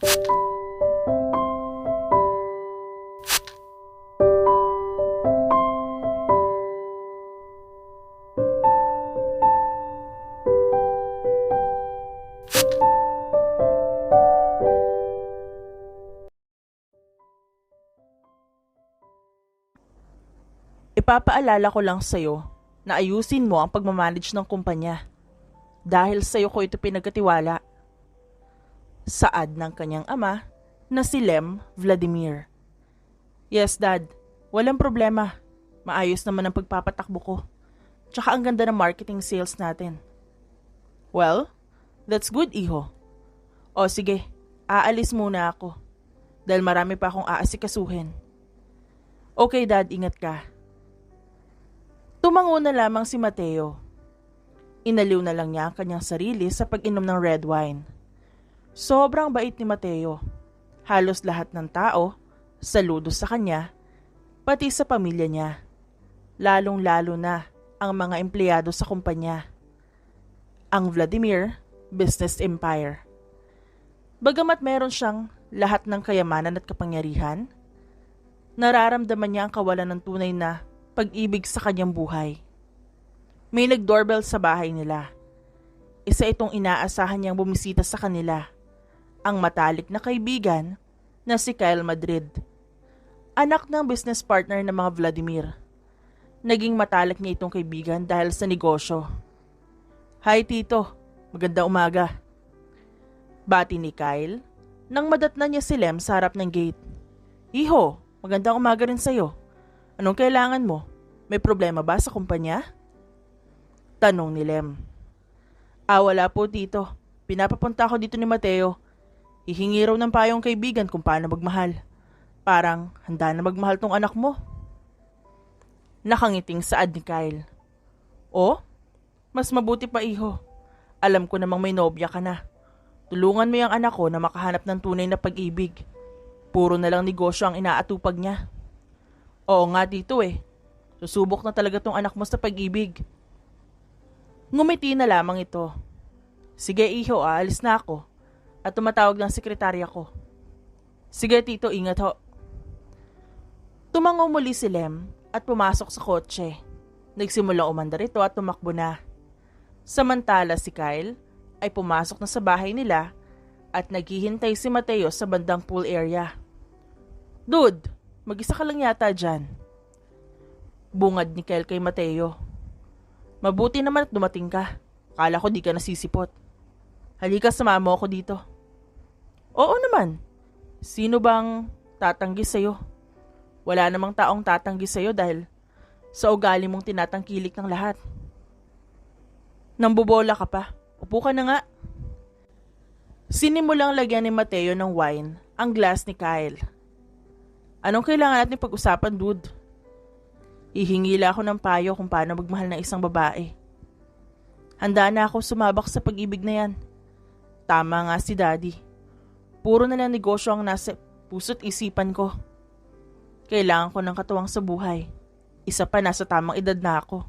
Ipapaalala ko lang sa'yo na ayusin mo ang pagmamanage ng kumpanya dahil sa'yo ko ito pinagkatiwala. Saad ng kanyang ama na si Lem Vladimir. Yes, Dad. Walang problema. Maayos naman ang pagpapatakbo ko. Tsaka ang ganda ng marketing sales natin. Well, that's good, iho. O sige, aalis muna ako dahil marami pa akong aasikasuhin. Okay, Dad, ingat ka. Tumango na lamang si Mateo. Inaliw na lang niya ang kanyang sarili sa pag-inom ng red wine. Sobrang bait ni Mateo. Halos lahat ng tao, saludo sa kanya, pati sa pamilya niya. Lalong-lalo na ang mga empleyado sa kumpanya. Ang Vladimir Business Empire. Bagamat meron siyang lahat ng kayamanan at kapangyarihan, nararamdaman niya ang kawalan ng tunay na pag-ibig sa kanyang buhay. May nag-doorbell sa bahay nila. Isa itong inaasahan niyang bumisita sa kanila, ang matalik na kaibigan na si Kyle Madrid. Anak ng business partner ng mga Vladimir. Naging matalik niya itong kaibigan dahil sa negosyo. Hi Tito, magandang umaga. Bati ni Kyle nang madatnan niya si Lem sa harap ng gate. Iho, magandang umaga rin sa'yo. Anong kailangan mo? May problema ba sa kumpanya? Tanong ni Lem. Wala po Tito. Pinapapunta ako dito ni Mateo. Hihingi raw ng payong kaibigan kung paano magmahal. Parang handa na magmahal tong anak mo. Nakangiting saad ni Kyle. Mas mabuti pa iho. Alam ko namang may nobya ka na. Tulungan mo yung anak ko na makahanap ng tunay na pag-ibig. Puro na lang negosyo ang inaatupag niya. Oo nga Tito Susubok na talaga tong anak mo sa pag-ibig. Ngumiti na lamang ito. Sige iho, aalis na ako. At tumatawag ng sekretarya ko. Sige Tito, ingat ho. Tumango muli si Lem at pumasok sa kotse. Nagsimulang umandar ito at tumakbo na. Samantala si Kyle ay pumasok na sa bahay nila at naghihintay si Mateo sa bandang pool area. Dude, mag-isa ka lang yata dyan. Bungad ni Kyle kay Mateo. Mabuti naman at dumating ka. Akala ko di ka nasisipot. Halika, sumama mo ako dito. Oo naman. Sino bang tatanggi sa'yo? Wala namang taong tatanggi sa'yo dahil sa ugali mong tinatangkilik ng lahat. Nambobola ka pa. Upo ka na nga. Sinimulang lagyan ni Mateo ng wine ang glass ni Kyle. Anong kailangan natin pag-usapan, dude? Ihingila ako ng payo kung paano magmahal ng isang babae. Handa na ako sumabak sa pag-ibig na yan. Tama nga si Daddy. Puro na lang negosyo ang nasa puso't isipan ko. Kailangan ko ng katuwang sa buhay. Isa pa, nasa tamang edad na ako.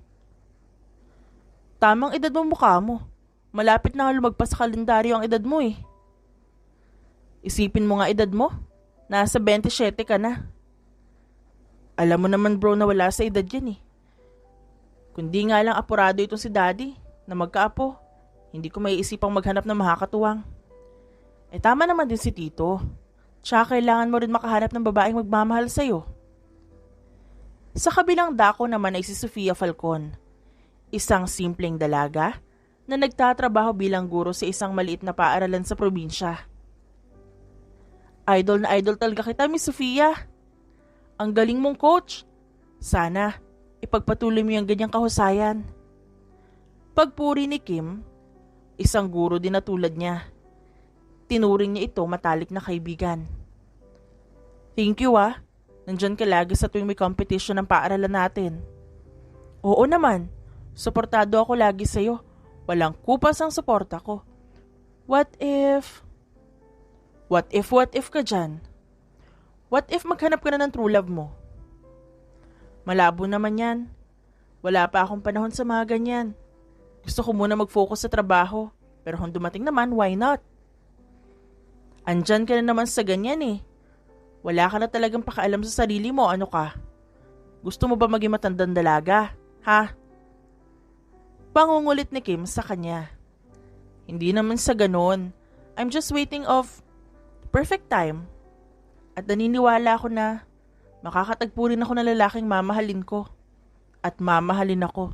Tamang edad mo mukha mo. Malapit na lumagpas sa kalendaryo ang edad mo Isipin mo nga edad mo. Nasa 27 ka na. Alam mo naman bro na wala sa edad yan Kundi nga lang apurado itong si Daddy na magkaapo. Hindi ko maiisipang maghanap ng makakatuwang. Tama naman din si Tito. Tsaka kailangan mo rin makahanap ng babaeng magmamahal sa'yo. Sa kabilang dako naman ay si Sofia Falcon. Isang simpleng dalaga na nagtatrabaho bilang guro sa isang maliit na paaralan sa probinsya. Idol na idol talaga kita, Miss Sofia. Ang galing mong coach. Sana, ipagpatuloy mo yung ganyang kahusayan. Pagpuri ni Kim, isang guro din na tulad niya. Tinuring niya ito matalik na kaibigan. Thank you Nandyan ka lagi sa tuwing may competition ng paaralan natin. Oo naman, suportado ako lagi sa'yo. Walang kupas ang suporta ko. What if ka dyan? What if maghanap ka na ng true love mo? Malabo naman yan. Wala pa akong panahon sa mga ganyan. Gusto ko muna mag-focus sa trabaho. Pero kung dumating naman, why not? Andyan ka na naman sa ganyan eh. Wala ka na talagang pakialam sa sarili mo, ano ka? Gusto mo ba maging matandang dalaga, ha? Pangungulit ni Kim sa kanya. Hindi naman sa ganon. I'm just waiting of perfect time. At naniniwala ako na makakatagpo rin ako ng lalaking mamahalin ko. At mamahalin ako.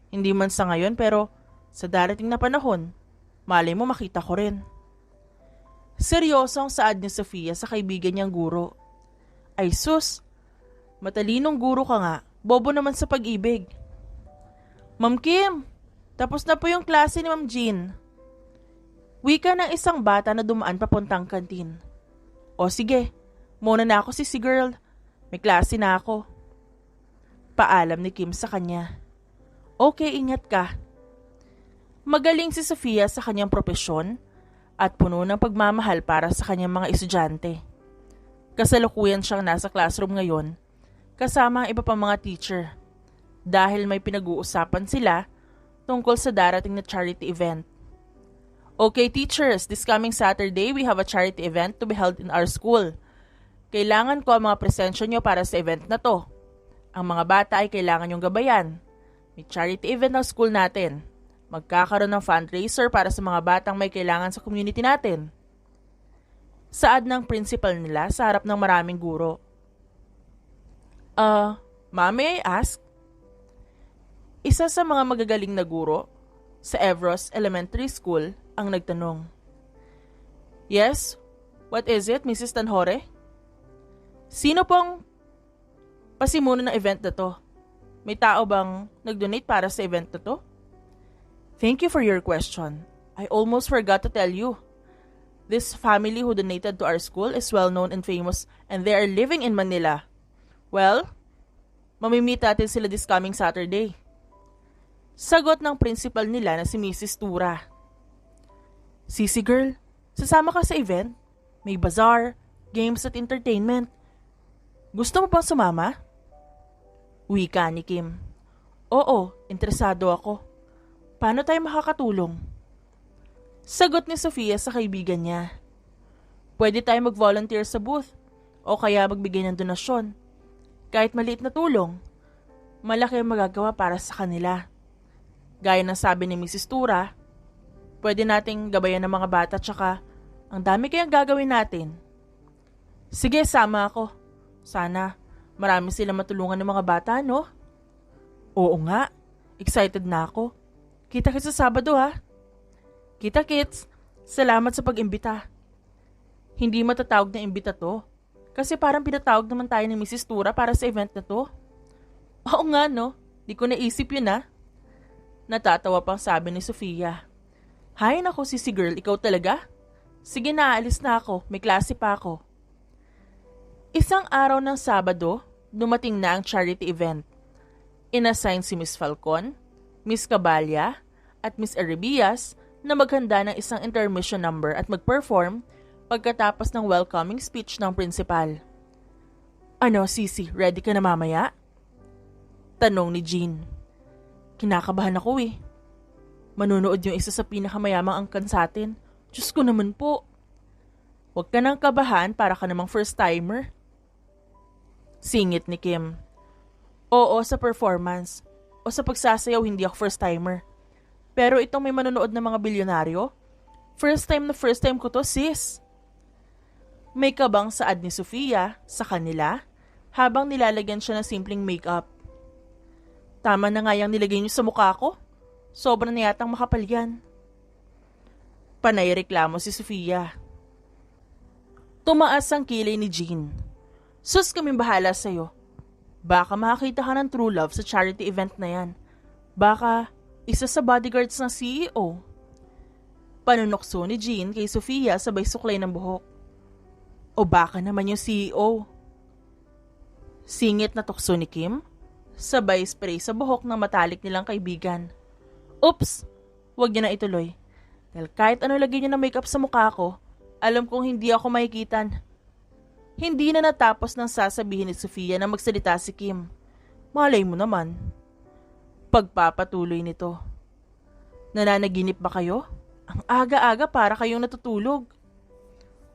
Hindi man sa ngayon pero sa darating na panahon, malay mo makita ko rin. Seryoso ang saad ni Sofia sa kaibigan niyang guro. Ay sus, matalinong guro ka nga, bobo naman sa pag-ibig. Ma'am Kim, tapos na po yung klase ni Ma'am Jean. Wika ng isang bata na dumaan papuntang kantin. O sige, muna na ako si girl, may klase na ako. Paalam ni Kim sa kanya. Okay, ingat ka. Magaling si Sofia sa kanyang propesyon at puno ng pagmamahal para sa kanyang mga estudyante. Kasalukuyan siyang nasa classroom ngayon kasama ang iba pang mga teacher dahil may pinag-uusapan sila tungkol sa darating na charity event. Okay teachers, this coming Saturday we have a charity event to be held in our school. Kailangan ko ang mga presensya nyo para sa event na to. Ang mga bata ay kailangan nyong gabayan. May charity event ng school natin. Magkakaroon ng fundraiser para sa mga batang may kailangan sa community natin. Saad ng principal nila sa harap ng maraming guro. Ma'am, may I ask? Isa sa mga magagaling na guro sa Evros Elementary School ang nagtanong. Yes? What is it, Mrs. Tanhore? Sino pong pasimuno ng event na to? May tao bang nag-donate para sa event na to? Thank you for your question. I almost forgot to tell you. This family who donated to our school is well known and famous and they are living in Manila. Well, mamimit natin sila this coming Saturday. Sagot ng principal nila na si Mrs. Tura. Sisi girl, sasama ka sa event? May bazaar, games at entertainment. Gusto mo bang sumama? Wika ni Kim. Oo, interesado ako. Paano tayo makakatulong? Sagot ni Sofia sa kaibigan niya. Pwede tayo mag-volunteer sa booth o kaya magbigay ng donasyon. Kahit maliit na tulong, malaki ang magagawa para sa kanila. Gaya ng sabi ni Mrs. Tura, pwede nating gabayan ng mga bata tsaka ang dami kayang gagawin natin. Sige, sama ako. Sana marami sila matulungan ng mga bata, no? Oo nga, excited na ako. Kita-kits sa Sabado ha. Kita-kits, salamat sa pag-imbita. Hindi matatawag na imbita to. Kasi parang pinatawag naman tayo ni Mrs. Tura para sa event na to. Oo nga no, di ko naisip yun ha. Natatawa pang sabi ni Sofia. Hay nako sisi girl, ikaw talaga? Sige na, alis na ako, may klase pa ako. Isang araw ng Sabado, dumating na ang charity event. Inassign si Miss Falcon, Miss Cabalya at Miss Erebias na maghanda ng isang intermission number at mag-perform pagkatapos ng welcoming speech ng principal. Ano, Sisi, ready ka na mamaya? Tanong ni Jean. Kinakabahan ako eh. Manunood yung isa sa pinakamayamang angkan sa atin. Diyos ko naman po. Huwag ka nang kabahan para ka namang first timer. Singit ni Kim. Oo, sa performance. O sa pagsasayaw hindi ako first timer. Pero itong may manonood ng mga bilyonaryo, first time ko to sis. May kabang saad ni Sofia sa kanila habang nilalagyan siya ng simpleng makeup. Tama na nga yung nilagay niyo sa mukha ko. Sobrang na yatang makapal yan. Panay reklamo si Sofia. Tumaas ang kilay ni Jean. Sus kaming bahala sa'yo. Baka makakita ka ng true love sa charity event na yan. Baka isa sa bodyguards ng CEO. Panunokso ni Jean kay Sofia sabay suklay ng buhok. O baka naman yung CEO. Singit na tukso ni Kim, sabay spray sa buhok ng matalik nilang kaibigan. Oops! Huwag niyo na ituloy. Dahil kahit ano lagay niyo na makeup sa mukha ko, alam kong hindi ako makikitan. Hindi na natapos ng sasabihin ni Sofia na magsalita si Kim. Malay mo naman. Pagpapatuloy nito. Nananaginip ba kayo? Ang aga-aga para kayong natutulog.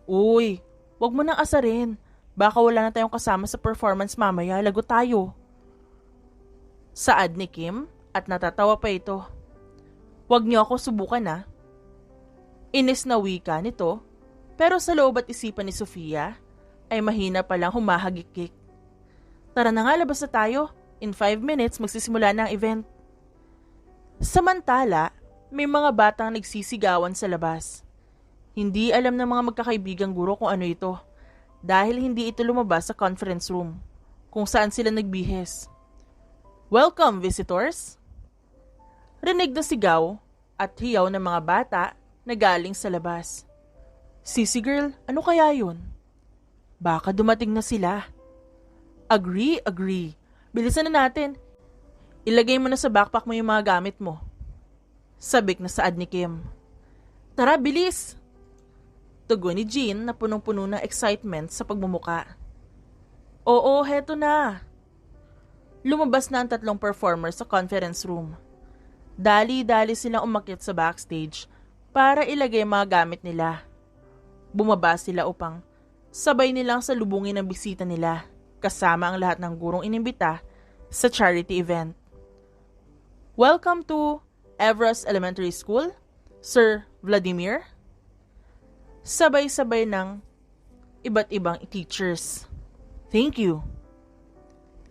Uy, wag mo nang asarin. Baka wala na tayong kasama sa performance mamaya, lagot tayo. Saad ni Kim at natatawa pa ito. Wag niyo ako subukan na. Inis na wika nito, pero sa loob at isipan ni Sofia ay mahina palang humahagikik. Tara na nga, labas na tayo. In 5 minutes magsisimula na ang event. Samantala, may mga batang nagsisigawan sa labas. Hindi alam ng mga magkakaibigang guro kung ano ito dahil hindi ito lumabas sa conference room kung saan sila nagbihis. Welcome, visitors! Rinig na sigaw at hiyaw ng mga bata na galing sa labas. Sissy girl, ano kaya yun? Baka dumating na sila. Agree. Bilisan na natin. Ilagay mo na sa backpack mo yung mga gamit mo. Sabik na saad ni Kim. Tara, bilis! Tugon ni Jean na punong-puno ng excitement sa pagmumuka. Oo, heto na. Lumabas na ang 3 performers sa conference room. Dali-dali silang umakyat sa backstage para ilagay mga gamit nila. Bumaba sila upang sabay nilang salubungin ang bisita nila kasama ang lahat ng gurong inimbita sa charity event. Welcome to Everest Elementary School, Sir Vladimir. Sabay-sabay ng iba't ibang teachers. Thank you.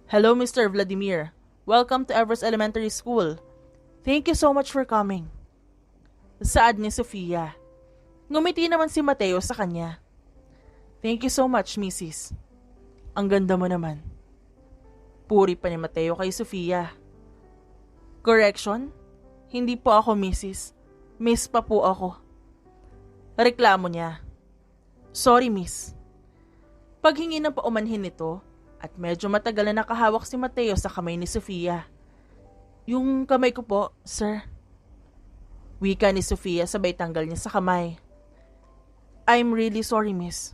Hello, Mr. Vladimir. Welcome to Everest Elementary School. Thank you so much for coming. Saad ni Sofia. Ngumiti naman si Mateo sa kanya. Thank you so much, Mrs. Ang ganda mo naman. Puri pa ni Mateo kay Sofia. Correction? Hindi po ako Mrs. Miss pa po ako. Reklamo niya. Sorry, miss. Paghingi ng paumanhin nito at medyo matagal na nakahawak si Mateo sa kamay ni Sofia. Yung kamay ko po, sir. Wika ni Sofia sabay tanggal niya sa kamay. I'm really sorry, miss.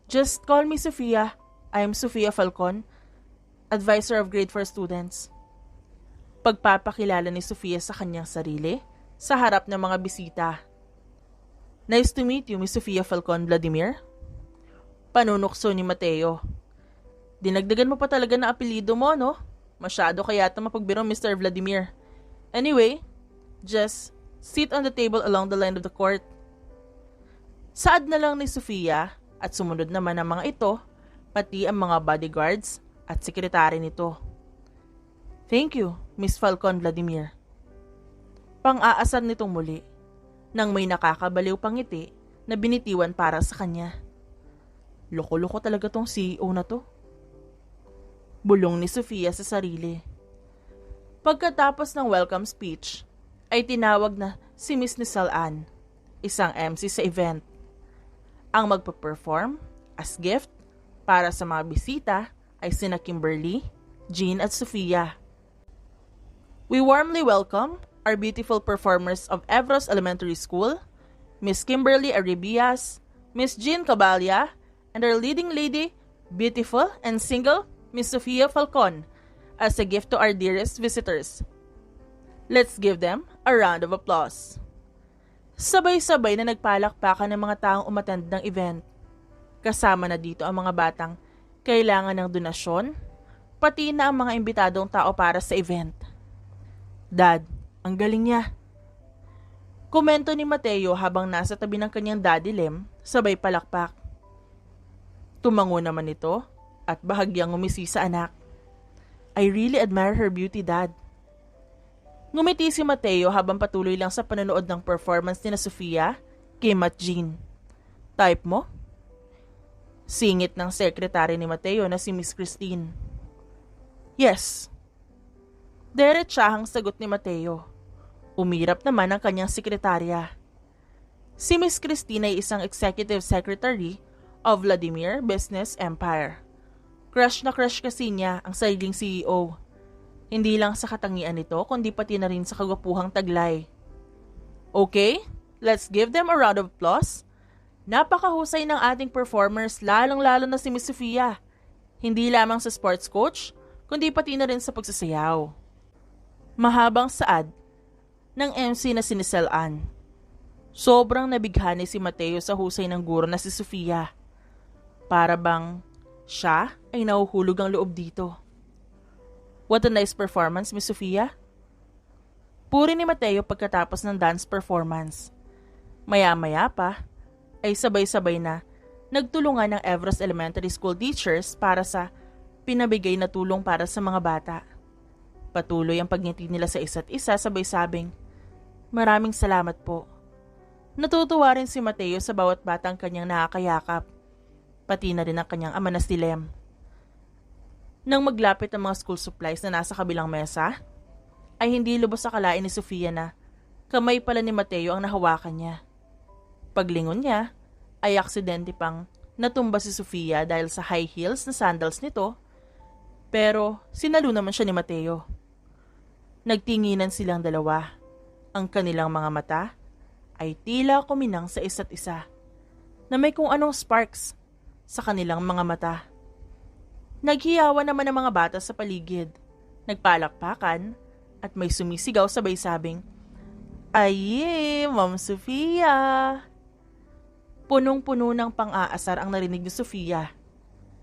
Just call me Sofia. I'm Sofia Falcon, advisor of grade 4 students. Pagpapakilala ni Sofia sa kanyang sarili sa harap ng mga bisita. Nice to meet you, Miss Sofia Falcon Vladimir. Panunukso ni Mateo. Dinagdagan mo pa talaga na apelido mo, no? Masyado kaya ito mapagbiro, Mr. Vladimir. Anyway, just sit on the table along the line of the court. Saad na lang ni Sofia at sumunod naman ang mga ito, pati ang mga bodyguards at sekretary nito. Thank you, Miss Falcon Vladimir. Pang-aasar nitong muli nang may nakakabaliw pang ngiti na binitiwan para sa kanya. Loko-loko talaga tong CEO na to. Bulong ni Sofia sa sarili. Pagkatapos ng welcome speech, ay tinawag na si Miss Nisal Ann, isang MC sa event. Ang magpa-perform as gift para sa mga bisita ay sina Kimberly, Jean at Sofia. We warmly welcome our beautiful performers of Everest Elementary School, Miss Kimberly Aribias, Miss Jean Cabalya, and our leading lady, beautiful and single, Miss Sofia Falcon, as a gift to our dearest visitors. Let's give them a round of applause. Sabay-sabay na nagpalakpakan ng mga taong umattend ng event. Kasama na dito ang mga batang kailangan ng donasyon, pati na ang mga imbitadong tao para sa event. Dad, ang galing niya. Komento ni Mateo habang nasa tabi ng kanyang daddy Lem, sabay palakpak. Tumango naman ito at bahagyang ngumisi sa anak. I really admire her beauty, Dad. Ngumiti si Mateo habang patuloy lang sa panonood ng performance ni na Sofia, Kim at Jean. Type mo? Singit ng sekretary ni Mateo na si Miss Christine. Yes. Derechahang sagot ni Mateo. Umirap naman ang kanyang sekretarya. Si Miss Christine ay isang executive secretary of Vladimir Business Empire. Crush na crush kasi niya ang sariling CEO. Hindi lang sa katangian nito kundi pati na rin sa kagwapuhang taglay. Okay, let's give them a round of applause. Napakahusay ng ating performers, lalong-lalo na si Miss Sofia. Hindi lamang sa sports coach, kundi pati na rin sa pagsasayaw. Mahabang saad ng MC na si Nisal Ann. Sobrang nabighani si Mateo sa husay ng guro na si Sofia. Para bang siya ay nahuhulog ang loob dito. What a nice performance, Miss Sofia. Puri ni Mateo pagkatapos ng dance performance. Maya-maya pa ay sabay-sabay na nagtulungan ng Everest Elementary School teachers para sa pinabigay na tulong para sa mga bata. Patuloy ang pagngiti nila sa isa't isa sabay sabing, "Maraming salamat po." Natutuwa rin si Mateo sa bawat batang kanyang nakakayakap, pati na rin ang kanyang ama na si Lem. Nang maglapit ang mga school supplies na nasa kabilang mesa, ay hindi lubos akalain ni Sofia na kamay pala ni Mateo ang nahawakan niya. Paglingon niya, ay aksidente pang natumba si Sofia dahil sa high heels na sandals nito, pero sinalo naman siya ni Mateo. Nagtinginan silang dalawa. Ang kanilang mga mata ay tila kuminang sa isa't isa, na may kung anong sparks sa kanilang mga mata. Naghiyawan naman ang mga bata sa paligid, nagpalakpakan at may sumisigaw sabay sabing, "Ay, Ma'am Sofia!" Punong-puno ng pang-aasar ang narinig ni Sofia,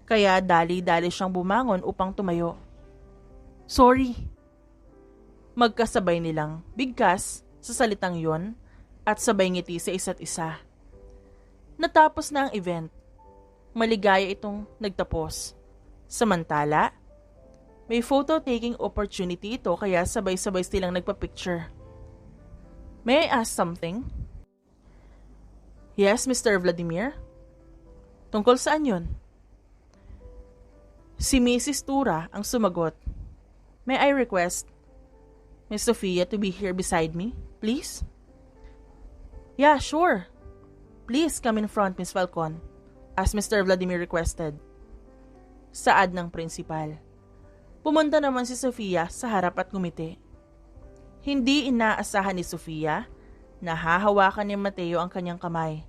kaya dali-dali siyang bumangon upang tumayo. "Sorry." Magkasabay nilang bigkas sa salitang yon at sabay ngiti sa isa't isa. Natapos na ang event. Maligaya itong nagtapos. Samantala, may photo-taking opportunity ito kaya sabay-sabay silang nagpa-picture. "May I ask something?" "Yes, Mr. Vladimir." "Tungkol saan yun?" Si Mrs. Tura ang sumagot. "May I request Miss Sofia to be here beside me, please?" "Yeah, sure. Please come in front, Miss Falcon," as Mr. Vladimir requested. Saad ng prinsipal. Pumunta naman si Sofia sa harap at ngumiti. Hindi inaasahan ni Sofia na hahawakan ni Mateo ang kanyang kamay.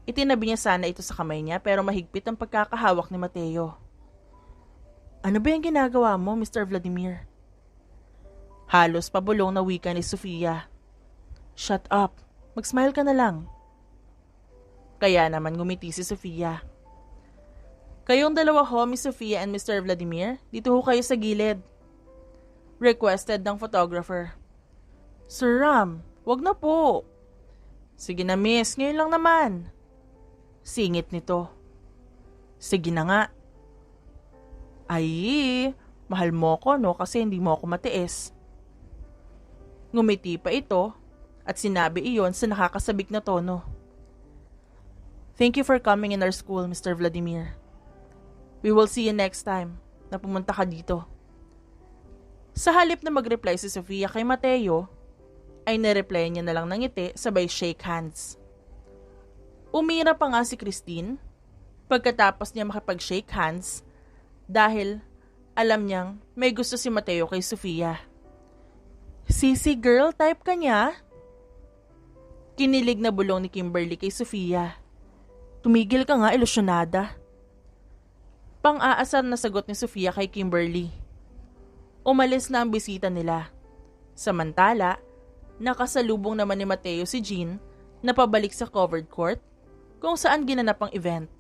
Itinabi niya sana ito sa kamay niya pero mahigpit ang pagkakahawak ni Mateo. "Ano ba yung ginagawa mo, Mr. Vladimir?" Halos pabulong na wika ni Sofia. "Shut up. Mag-smile ka na lang." Kaya naman ngumiti si Sofia. "Kayong dalawa ho, Miss Sofia and Mr. Vladimir, dito ho kayo sa gilid," requested ng photographer. "Sir Ram, wag na po." "Sige na miss, ngayon lang naman." Singit nito. "Sige na nga." "Ay, mahal mo ko no kasi hindi mo ako matiis." Ngumiti pa ito at sinabi iyon sa nakakasabik na tono. "Thank you for coming in our school, Mr. Vladimir. We will see you next time na pumunta ka dito." Sa halip na mag-reply si Sofia kay Mateo, ay nireply niya na lang ng ngiti sabay shake hands. Umira pa nga si Christine pagkatapos niya makipag-shake hands dahil alam niyang may gusto si Mateo kay Sofia. "Sisi girl, type ka niya?" Kinilig na bulong ni Kimberly kay Sofia. "Tumigil ka nga, ilusyonada." Pang-aasar na sagot ni Sofia kay Kimberly. Umalis na ang bisita nila. Samantala, nakasalubong naman ni Mateo si Jean na pabalik sa covered court kung saan ginanap ang event.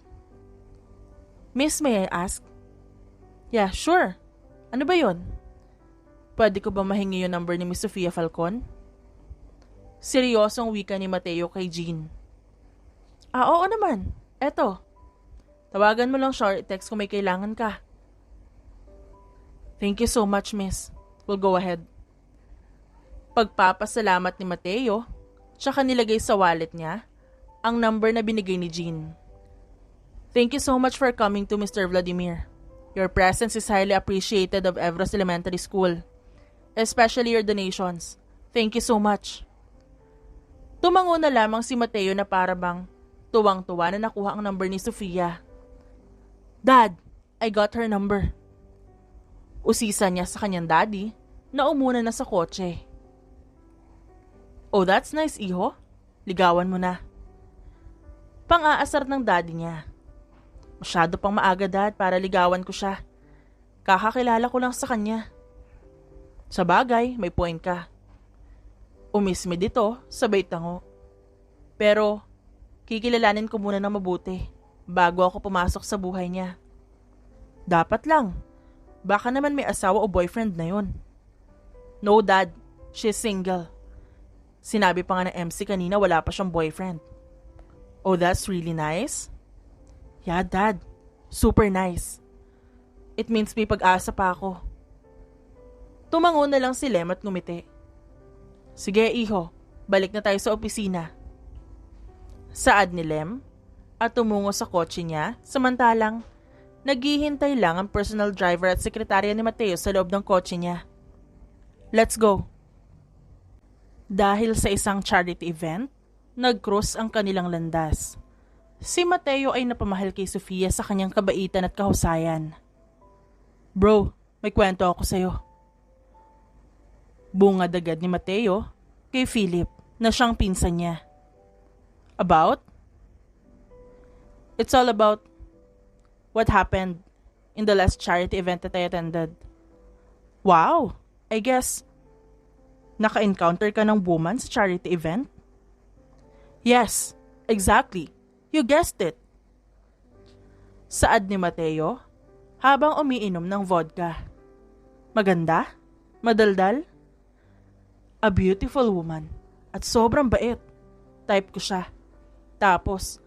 "Miss, may I ask?" "Yeah, sure. Ano ba yon? Pwede ko ba mahingi yung number ni Miss Sofia Falcon?" Seryosong wika ni Mateo kay Jean. Oo naman. Eto. Tawagan mo lang siya or text kung may kailangan ka." "Thank you so much, miss. We'll go ahead." Pagpapasalamat ni Mateo, tsaka nilagay sa wallet niya ang number na binigay ni Jean. "Thank you so much for coming to Mr. Vladimir. Your presence is highly appreciated of Everest Elementary School. Especially your donations. Thank you so much." Tumango na lamang si Mateo na para bang tuwang-tuwa na nakuha ang number ni Sofia. "Dad, I got her number." Usisa niya sa kanyang daddy na umuna na sa kotse. "Oh, that's nice, iho. Ligawan mo na." Pang-aasar ng daddy niya. "Masyado pang maaga, dad, para ligawan ko siya. Kakakilala ko lang sa kanya." "Sa bagay, may point ka." Umismi dito, sabay tango. Pero, kikilalanin ko muna ng mabuti bago ako pumasok sa buhay niya. Dapat lang. Baka naman may asawa o boyfriend na yun. No, Dad. She's single. Sinabi pa nga ng MC kanina wala pa siyang boyfriend. Oh, that's really nice? Yeah, Dad. Super nice. It means may pag-asa pa ako. Tumango na lang si Lem at ngumiti. Sige, iho. Balik na tayo sa opisina. Saad ni Lem at tumungo sa kotse niya samantalang naghihintay lang ang personal driver at sekretarya ni Mateo sa loob ng kotse niya. Let's go. Dahil sa isang charity event, nag-cross ang kanilang landas. Si Mateo ay napamahal kay Sofia sa kanyang kabaitan at kahusayan. Bro, may kwento ako sa'yo. Bungad agad ni Mateo kay Philip na siyang pinsan niya. About? It's all about what happened in the last charity event that I attended. Wow! I guess, naka-encounter ka ng woman sa charity event? Yes, exactly. You guessed it. Saad ni Mateo habang umiinom ng vodka. Maganda? Madaldal? A beautiful woman. At sobrang bait. Type ko siya. Tapos,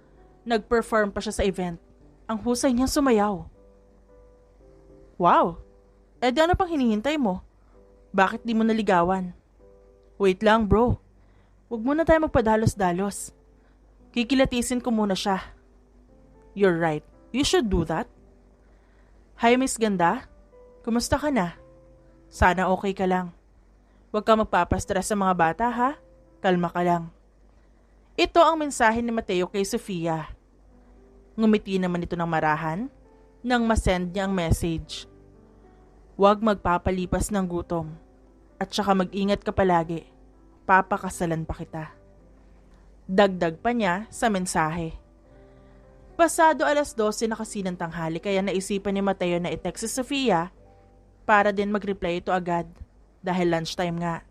nag-perform pa siya sa event. Ang husay niyang sumayaw. Wow! Eh di ano pang hinihintay mo? Bakit di mo naligawan? Wait lang bro. Huwag muna tayo magpadalos-dalos. Kikilatisin ko muna siya. You're right. You should do that. Hi Miss Ganda. Kumusta ka na? Sana okay ka lang. Huwag ka magpapastress sa mga bata ha. Kalma ka lang. Ito ang mensahe ni Mateo kay Sofia. Ngumiti naman ito ng marahan nang masend niya ang message. Huwag magpapalipas ng gutom. At saka mag-ingat ka palagi. Papakasalan pa kita. Dagdag pa niya sa mensahe. Pasado 12:00 na kasi ng tanghali kaya naisipan ni Mateo na i-text si Sofia para din mag-reply ito agad dahil lunchtime nga.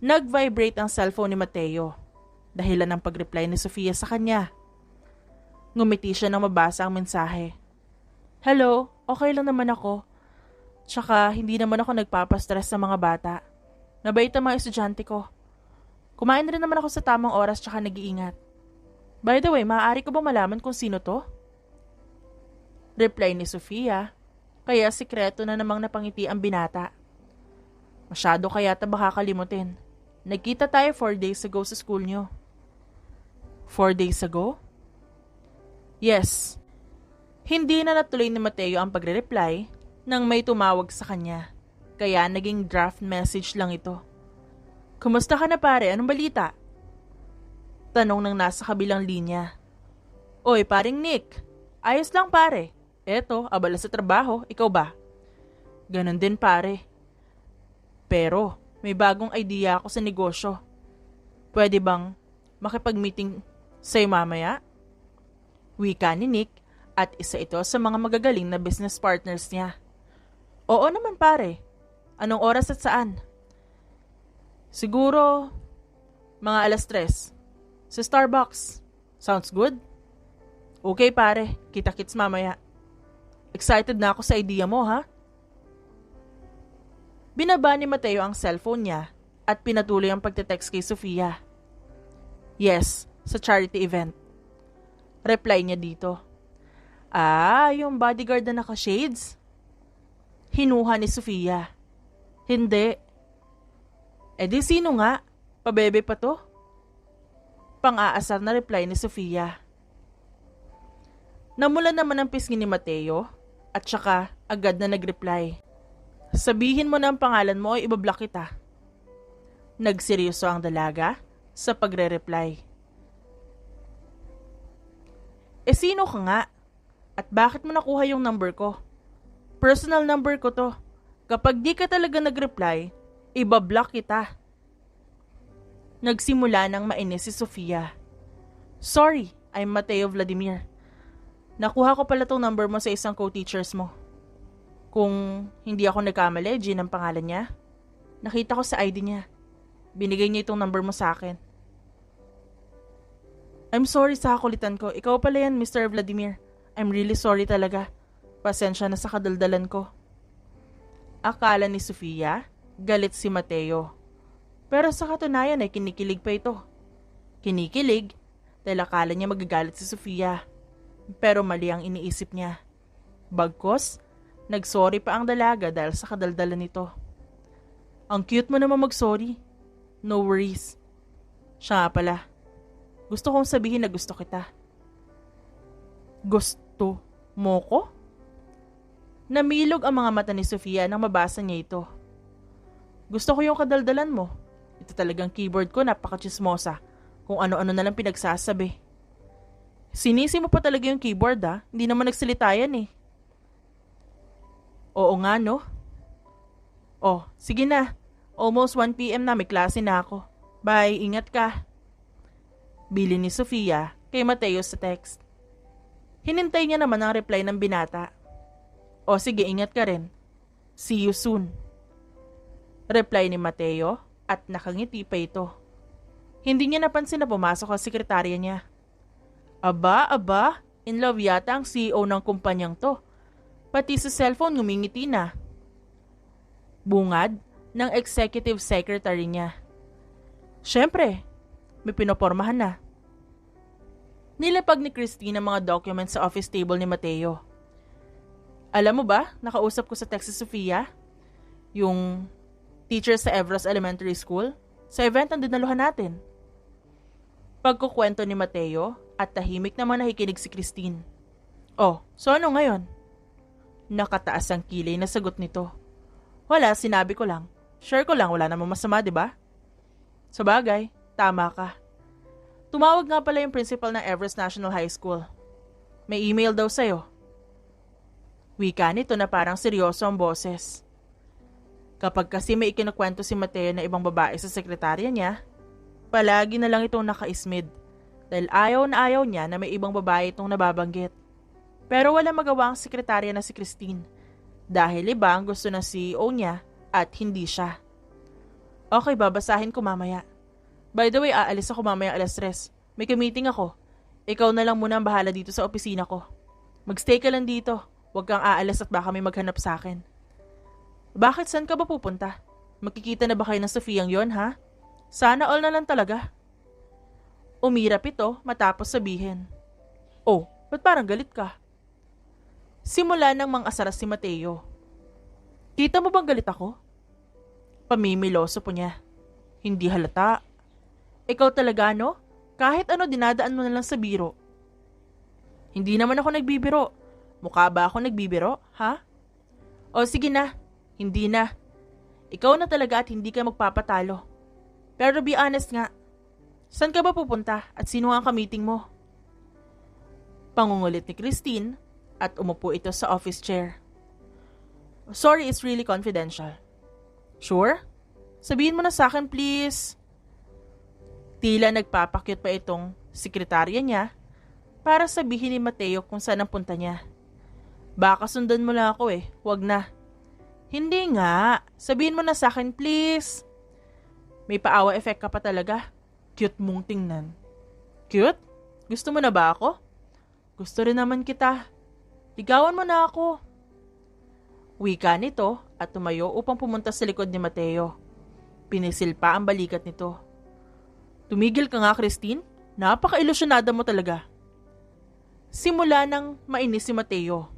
Nag-vibrate ang cellphone ni Mateo dahilan ng pag-reply ni Sofia sa kanya. Ngumiti siya nang mabasa ang mensahe. Hello, okay lang naman ako. Tsaka hindi naman ako nagpapastress sa mga bata. Mabait ang mga estudyante ko. Kumain rin naman ako sa tamang oras tsaka nag-iingat. By the way, maaari ko ba malaman kung sino to? Reply ni Sofia, kaya sikreto na namang napangiti ang binata. Masyado kayata baka kalimutin. Nagkita tayo 4 days ago sa school nyo. 4 days ago? Yes. Hindi na natuloy ni Mateo ang pagre-reply nang may tumawag sa kanya. Kaya naging draft message lang ito. Kumusta ka na pare? Anong balita? Tanong ng nasa kabilang linya. Oy, paring Nick. Ayos lang pare. Eto, abala sa trabaho. Ikaw ba? Ganon din pare. Pero, may bagong idea ako sa negosyo. Pwede bang makipag-meeting sa'yo mamaya? Wika ni Nick at isa ito sa mga magagaling na business partners niya. Oo naman pare. Anong oras at saan? Siguro, mga 3:00. Sa Starbucks. Sounds good? Okay pare, kita-kits mamaya. Excited na ako sa idea mo ha? Binaba ni Mateo ang cellphone niya at pinatuloy ang pagte-text kay Sofia. Yes, sa charity event. Reply niya dito. Yung bodyguard na naka-shades? Hinuha ni Sofia. Hindi. Di sino nga? Pabebe pa to? Pang-aasar na reply ni Sofia. Namula naman ang pisngi ni Mateo at saka agad na nag-reply. Sabihin mo na ang pangalan mo ay ibablock kita. Nagseryoso ang dalaga sa pagre-reply. Sino ka nga? At bakit mo nakuha yung number ko? Personal number ko to. Kapag di ka talaga nag-reply, ibablock kita. Nagsimula nang mainis si Sofia. Sorry, I'm Mateo Vladimir. Nakuha ko pala tong number mo sa isang co-teachers mo. Kung hindi ako nagkamali, Jean ang pangalan niya. Nakita ko sa ID niya. Binigay niya itong number mo sa akin. I'm sorry sa kakulitan ko. Ikaw pala yan, Mr. Vladimir. I'm really sorry talaga. Pasensya na sa kadaldalan ko. Akala ni Sofia, galit si Mateo. Pero sa katunayan ay kinikilig pa ito. Kinikilig dahil akala niya magagalit si Sofia. Pero mali ang iniisip niya. Bagkos, nagsorry pa ang dalaga dahil sa kadaldalan nito. Ang cute mo naman mag-sorry. No worries. Siya nga pala. Gusto kong sabihin na gusto kita. Gusto mo ko? Namilog ang mga mata ni Sofia nang mabasa niya ito. Gusto ko yung kadaldalan mo. Ito talagang keyboard ko, napaka-chismosa. Kung ano-ano na lang pinagsasabi. Sinisi mo pa talaga yung keyboard Hindi naman nagsalita yan eh. Oo nga no? Oh, sige na. Almost 1 PM na, may klase na ako. Bye, ingat ka. Bili ni Sofia kay Mateo sa text. Hinintay niya naman ang reply ng binata. O sige, ingat ka rin. See you soon. Reply ni Mateo at nakangiti pa ito. Hindi niya napansin na pumasok ang sekretarya niya. Aba, in love yata ang CEO ng kumpanyang to. Pati sa cellphone ngumingiti na. Bungad ng executive secretary niya. Siyempre, may pinopormahan na. Nilapag ni Christine ang mga documents sa office table ni Mateo. Alam mo ba, nakausap ko sa text si Sofia, yung teacher sa Evros Elementary School, sa event ang dinaluhan natin. Pagkukwento ni Mateo at tahimik naman nakikinig si Christine. Oh, so ano ngayon? Nakataas ang kilay na sagot nito. Wala, sinabi ko lang. Share ko lang, wala namang masama, di ba? Sabagay, tama ka. Tumawag nga pala yung principal ng Everest National High School. May email daw sa'yo. Wika nito na parang seryoso ang boses. Kapag kasi may ikinukwento si Mateo na ibang babae sa sekretarya niya, palagi na lang itong nakaismid dahil ayaw na ayaw niya na may ibang babae itong nababanggit. Pero wala magawa ang sekretarya na si Christine dahil iba ang gusto ng CEO niya at hindi siya. Okay, babasahin ko mamaya. By the way, aalis ako mamaya 3:00. May meeting ako. Ikaw na lang muna ang bahala dito sa opisina ko. Magstay ka lang dito. Huwag kang aalis at baka may maghanap sa akin. Bakit, saan ka ba pupunta? Makikita na ba kayo ng Sofiang yon, ha? Sana all na lang talaga. Umirap ito matapos sabihin. Oh, ba't parang galit ka? Simula nang mang-asaras si Mateo. Kita mo bang galit ako? Pamimiloso po niya. Hindi halata. Ikaw talaga, no? Kahit ano dinadaan mo na lang sa biro. Hindi naman ako nagbibiro. Mukha ba ako nagbibiro, ha? O sige na, hindi na. Ikaw na talaga at hindi ka magpapatalo. Pero be honest nga, saan ka ba pupunta at sino ang ka-meeting mo? Pangungulit ni Christine at umupo ito sa office chair. Sorry, it's really confidential. Sure? Sabihin mo na sa akin, please. Tila nagpapakyut pa itong sekretarya niya para sabihin ni Mateo kung saan ang punta niya. Baka sundan mo lang ako huwag na. Hindi nga, sabihin mo na sa akin please. May paawa effect ka pa talaga. Cute mong tingnan. Cute? Gusto mo na ba ako? Gusto rin naman kita. Ligawan mo na ako. Wika nito at tumayo upang pumunta sa likod ni Mateo. Pinisil pa ang balikat nito. Tumigil ka nga, Christine. Napaka-ilusyonada mo talaga. Simula nang mainis si Mateo.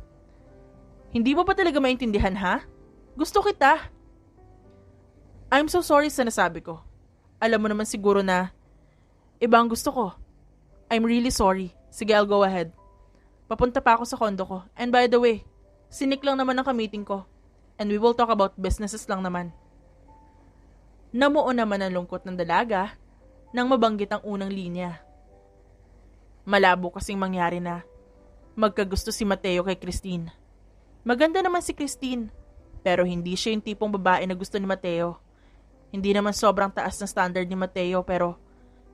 Hindi mo pa talaga maintindihan, ha? Gusto kita. I'm so sorry sa nasabi ko. Alam mo naman siguro na iba ang gusto ko. I'm really sorry. Sige, I'll go ahead. Papunta pa ako sa kondo ko. And by the way, sinik lang naman ang ka-meeting ko. And we will talk about businesses lang naman. Namuo naman ang lungkot ng dalaga nang mabanggit ang unang linya. Malabo kasing mangyari na magkagusto si Mateo kay Christine. Maganda naman si Christine, pero hindi siya yung tipong babae na gusto ni Mateo. Hindi naman sobrang taas ng standard ni Mateo pero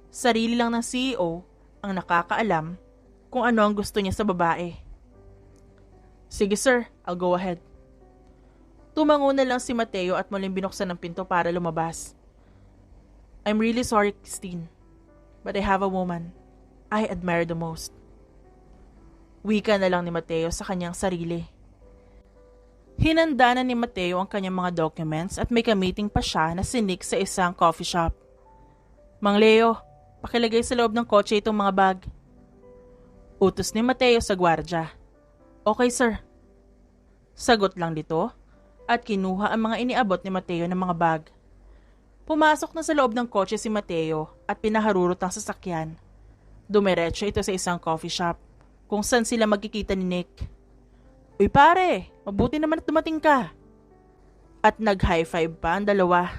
sarili lang ng CEO ang nakakaalam kung ano ang gusto niya sa babae. Sige sir, I'll go ahead. Tumango na lang si Mateo at muling binuksan ang pinto para lumabas. I'm really sorry, Christine, but I have a woman. I admire the most. Wika na lang ni Mateo sa kanyang sarili. Hinanda na ni Mateo ang kanyang mga documents at may ka-meeting pa siya na si Nick sa isang coffee shop. Mang Leo, pakilagay sa loob ng kotse itong mga bag. Utos ni Mateo sa gwardya. Okay sir. Sagot lang dito at kinuha ang mga iniabot ni Mateo ng mga bag. Pumasok na sa loob ng kotse si Mateo at pinaharurot ang sasakyan. Dumiretso ito sa isang coffee shop kung saan sila magkikita ni Nick. Uy pare, mabuti naman at dumating ka. At nag-high five pa ang dalawa.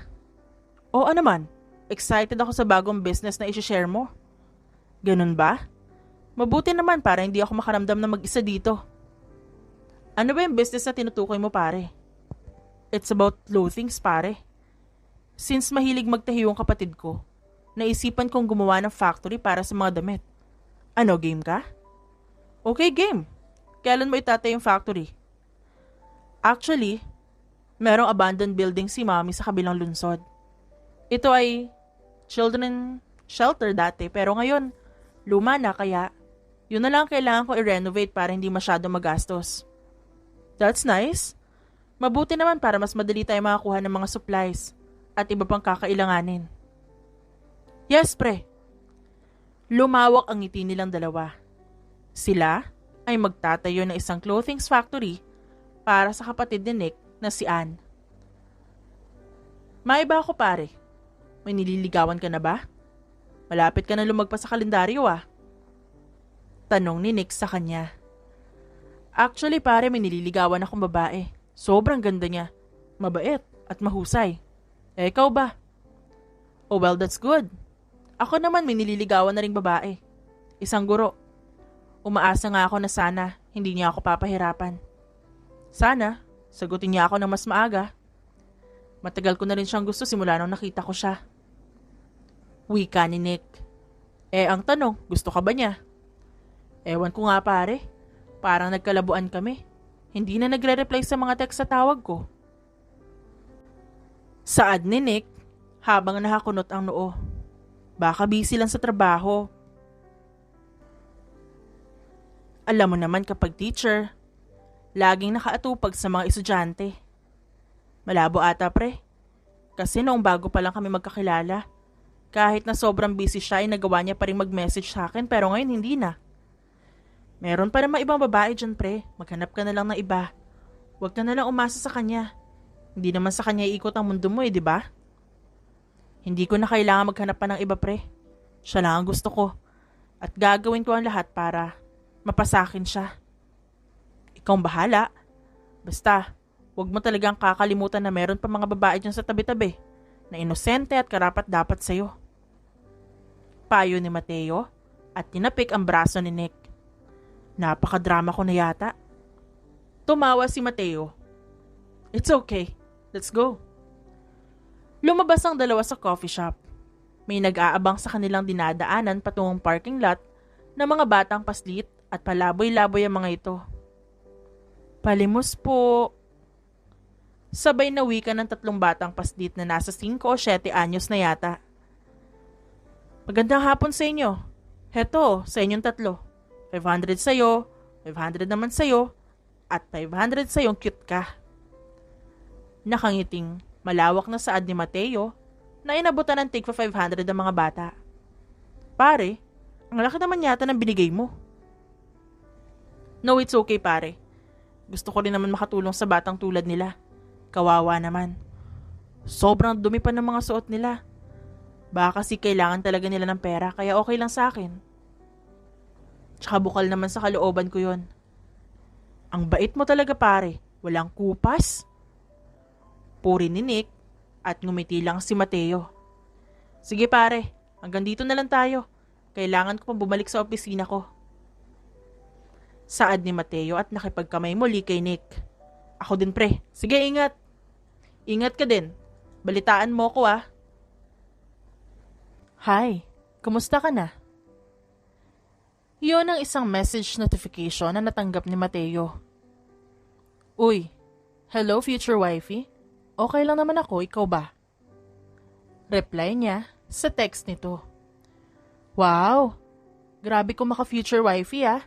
Oo naman, excited ako sa bagong business na isi-share mo. Ganun ba? Mabuti naman para hindi ako makaramdam na mag-isa dito. Ano ba yung business na tinutukoy mo pare? It's about clothings pare. Since mahilig magtahi yung kapatid ko, naisipan kong gumawa ng factory para sa mga damit. Ano, game ka? Okay, game. Kailan mo itatay yung factory? Actually, merong abandoned building si Mami sa kabilang lungsod. Ito ay children shelter dati pero ngayon, luma na kaya yun na lang kailangan ko i-renovate para hindi masyado magastos. That's nice. Mabuti naman para mas madali tayo makakuha ng mga supplies at iba pang kakailanganin. Yes, pre. Lumawak ang ngiti nilang dalawa. Sila ay magtatayo ng isang clothing factory para sa kapatid ni Nick na si Ann. May ba ako pare? May nililigawan ka na ba? Malapit ka na lumagpas sa kalendaryo ah. Tanong ni Nick sa kanya. Actually pare, may nililigawan akong babae. Sobrang ganda niya. Mabait at mahusay. Eh ikaw ba? Oh well, that's good. Ako naman may nililigawan na ring babae. Isang guro. Umaasa nga ako na sana hindi niya ako papahirapan. Sana, sagutin niya ako ng mas maaga. Matagal ko na rin siyang gusto simula nung nakita ko siya. Wika ni Nick. Eh ang tanong, gusto ka ba niya? Ewan ko nga pare, parang nagkalabuan kami. Hindi na nagre-reply sa mga text sa tawag ko. Saad ni Nick habang nakakunot ang noo. Baka busy lang sa trabaho. Alam mo naman kapag teacher, laging nakaatupag sa mga estudyante. Malabo ata pre. Kasi noong bago pa lang kami magkakilala, kahit na sobrang busy siya ay nagawa niya pa rin mag-message sa akin pero ngayon hindi na. Meron pa naman ibang babae dyan pre, maghanap ka na lang ng iba. Huwag ka na lang umasa sa kanya. Hindi naman sa kanya iikot ang mundo mo di ba? Hindi ko na kailangan maghanap pa ng iba pre. Siya lang ang gusto ko. At gagawin ko ang lahat para mapasakin siya. Ikaw ang bahala. Basta, huwag mo talagang kakalimutan na meron pa mga babae dyan sa tabi-tabi na inosente at karapat dapat sa'yo. Payo ni Mateo at tinapik ang braso ni Nick. Napakadrama ko na yata. Tumawa si Mateo. It's okay. Let's go. Lumabas ang dalawa sa coffee shop. May nag-aabang sa kanilang dinadaanan patungong parking lot na mga batang paslit at palaboy-laboy ang mga ito. Palimos po. Sabay na wika ng tatlong batang paslit na nasa 5 o 7 anyos na yata. Magandang hapon sa inyo. Heto, sa inyong tatlo. 500 sa'yo, 500 naman sa'yo, at 500 sa'yong cute ka. Nakangiting malawak na saad ni Mateo na inabutan ng tig for 500 ang mga bata. Pare, ang laki naman yata ng binigay mo. No, it's okay pare. Gusto ko rin naman makatulong sa batang tulad nila. Kawawa naman. Sobrang dumi pa ng mga suot nila. Baka kasi kailangan talaga nila ng pera kaya okay lang sa akin. Tsaka bukal naman sa kalooban ko yon. Ang bait mo talaga pare. Walang kupas. Puri ni Nick at ngumiti lang si Mateo. Sige pare, hanggang dito na lang tayo. Kailangan ko pang bumalik sa opisina ko. Saad ni Mateo at nakipagkamay muli kay Nick. Ako din pre. Sige, ingat. Ingat ka din. Balitaan mo ko ah. Hi, kumusta ka na? Iyon ang isang message notification na natanggap ni Mateo. Uy, hello future wifey. Okay lang naman ako, ikaw ba? Reply niya sa text nito. Wow, Grabe ko maka-future wifey ah.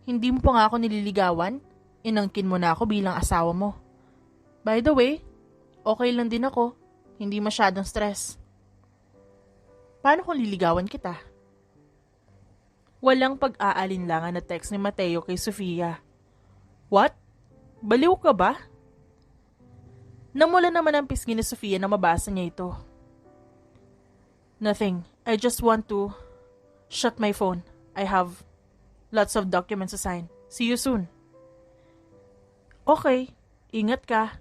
Hindi mo pa nga ako nililigawan. Inangkin mo na ako bilang asawa mo. By the way, okay lang din ako. Hindi masyadong stress. Paano kung liligawan kita? Walang pag-aalinlangan na text ni Mateo kay Sofia. What? Baliw ka ba? Namula naman ang pisngi ni Sofia na mabasa niya ito. Nothing. I just want to shut my phone. I have lots of documents to sign. See you soon. Okay, ingat ka.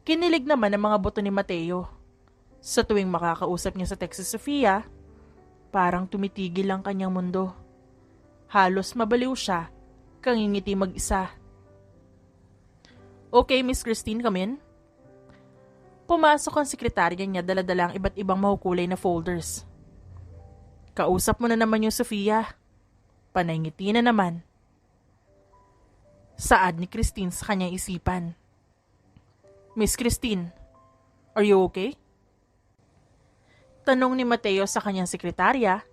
Kinilig naman ang mga buto ni Mateo. Sa tuwing makakausap niya sa text si Sofia, parang tumitigil ang kanyang mundo. Halos mabaliw siya, kangingiti mag-isa. Okay, Miss Christine, come in. Pumasok ang sekretarya niya dala-dala ang iba't ibang mahukulay na folders. Kausap mo na naman yung Sofia. Panay ngiti na naman. Saad ni Christine sa kanyang isipan. Miss Christine, are you okay? Tanong ni Mateo sa kanyang sekretarya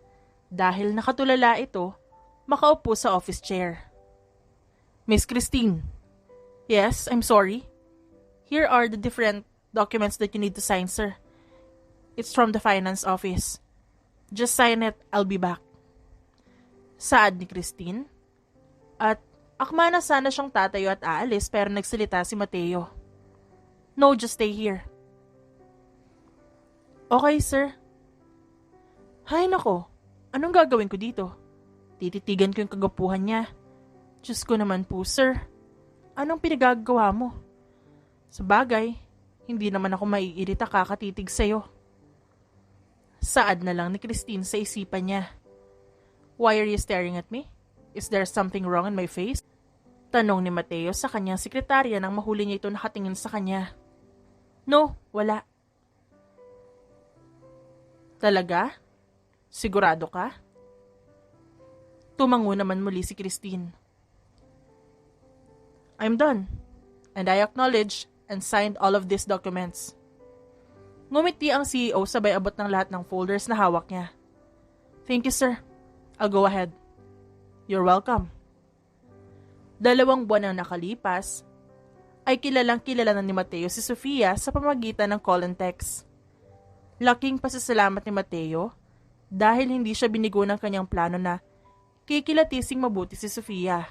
dahil nakatulala ito makaupo sa office chair. Miss Christine, yes, I'm sorry. Here are the different documents that you need to sign, sir. It's from the finance office. Just sign it, I'll be back. Saad ni Christine. At akma na sana siyang tatayo at aalis pero nagsalita si Mateo. No, just stay here. Okay, sir. Hay nako, anong gagawin ko dito? Tititigan ko yung kagapuhan niya. Diyos ko naman po, sir. Anong pinagagawa mo? Sa bagay, hindi naman ako maiirita kakatitig sa'yo. Saad na lang ni Christine sa isipan niya. Why are you staring at me? Is there something wrong in my face? Tanong ni Mateo sa kanyang sekretarya nang mahuli niya ito nakatingin sa kanya. No, wala. Talaga? Sigurado ka? Tumango naman muli si Christine. I'm done, and I acknowledge and signed all of these documents. Ngumiti ang CEO sabay abot ng lahat ng folders na hawak niya. Thank you, sir. I'll go ahead. You're welcome. 2 buwan ang nakalipas, ay kilala na ni Mateo si Sofia sa pamagitan ng call and text. Laking pasasalamat ni Mateo dahil hindi siya binigo ng kanyang plano na kikilatising mabuti si Sofia.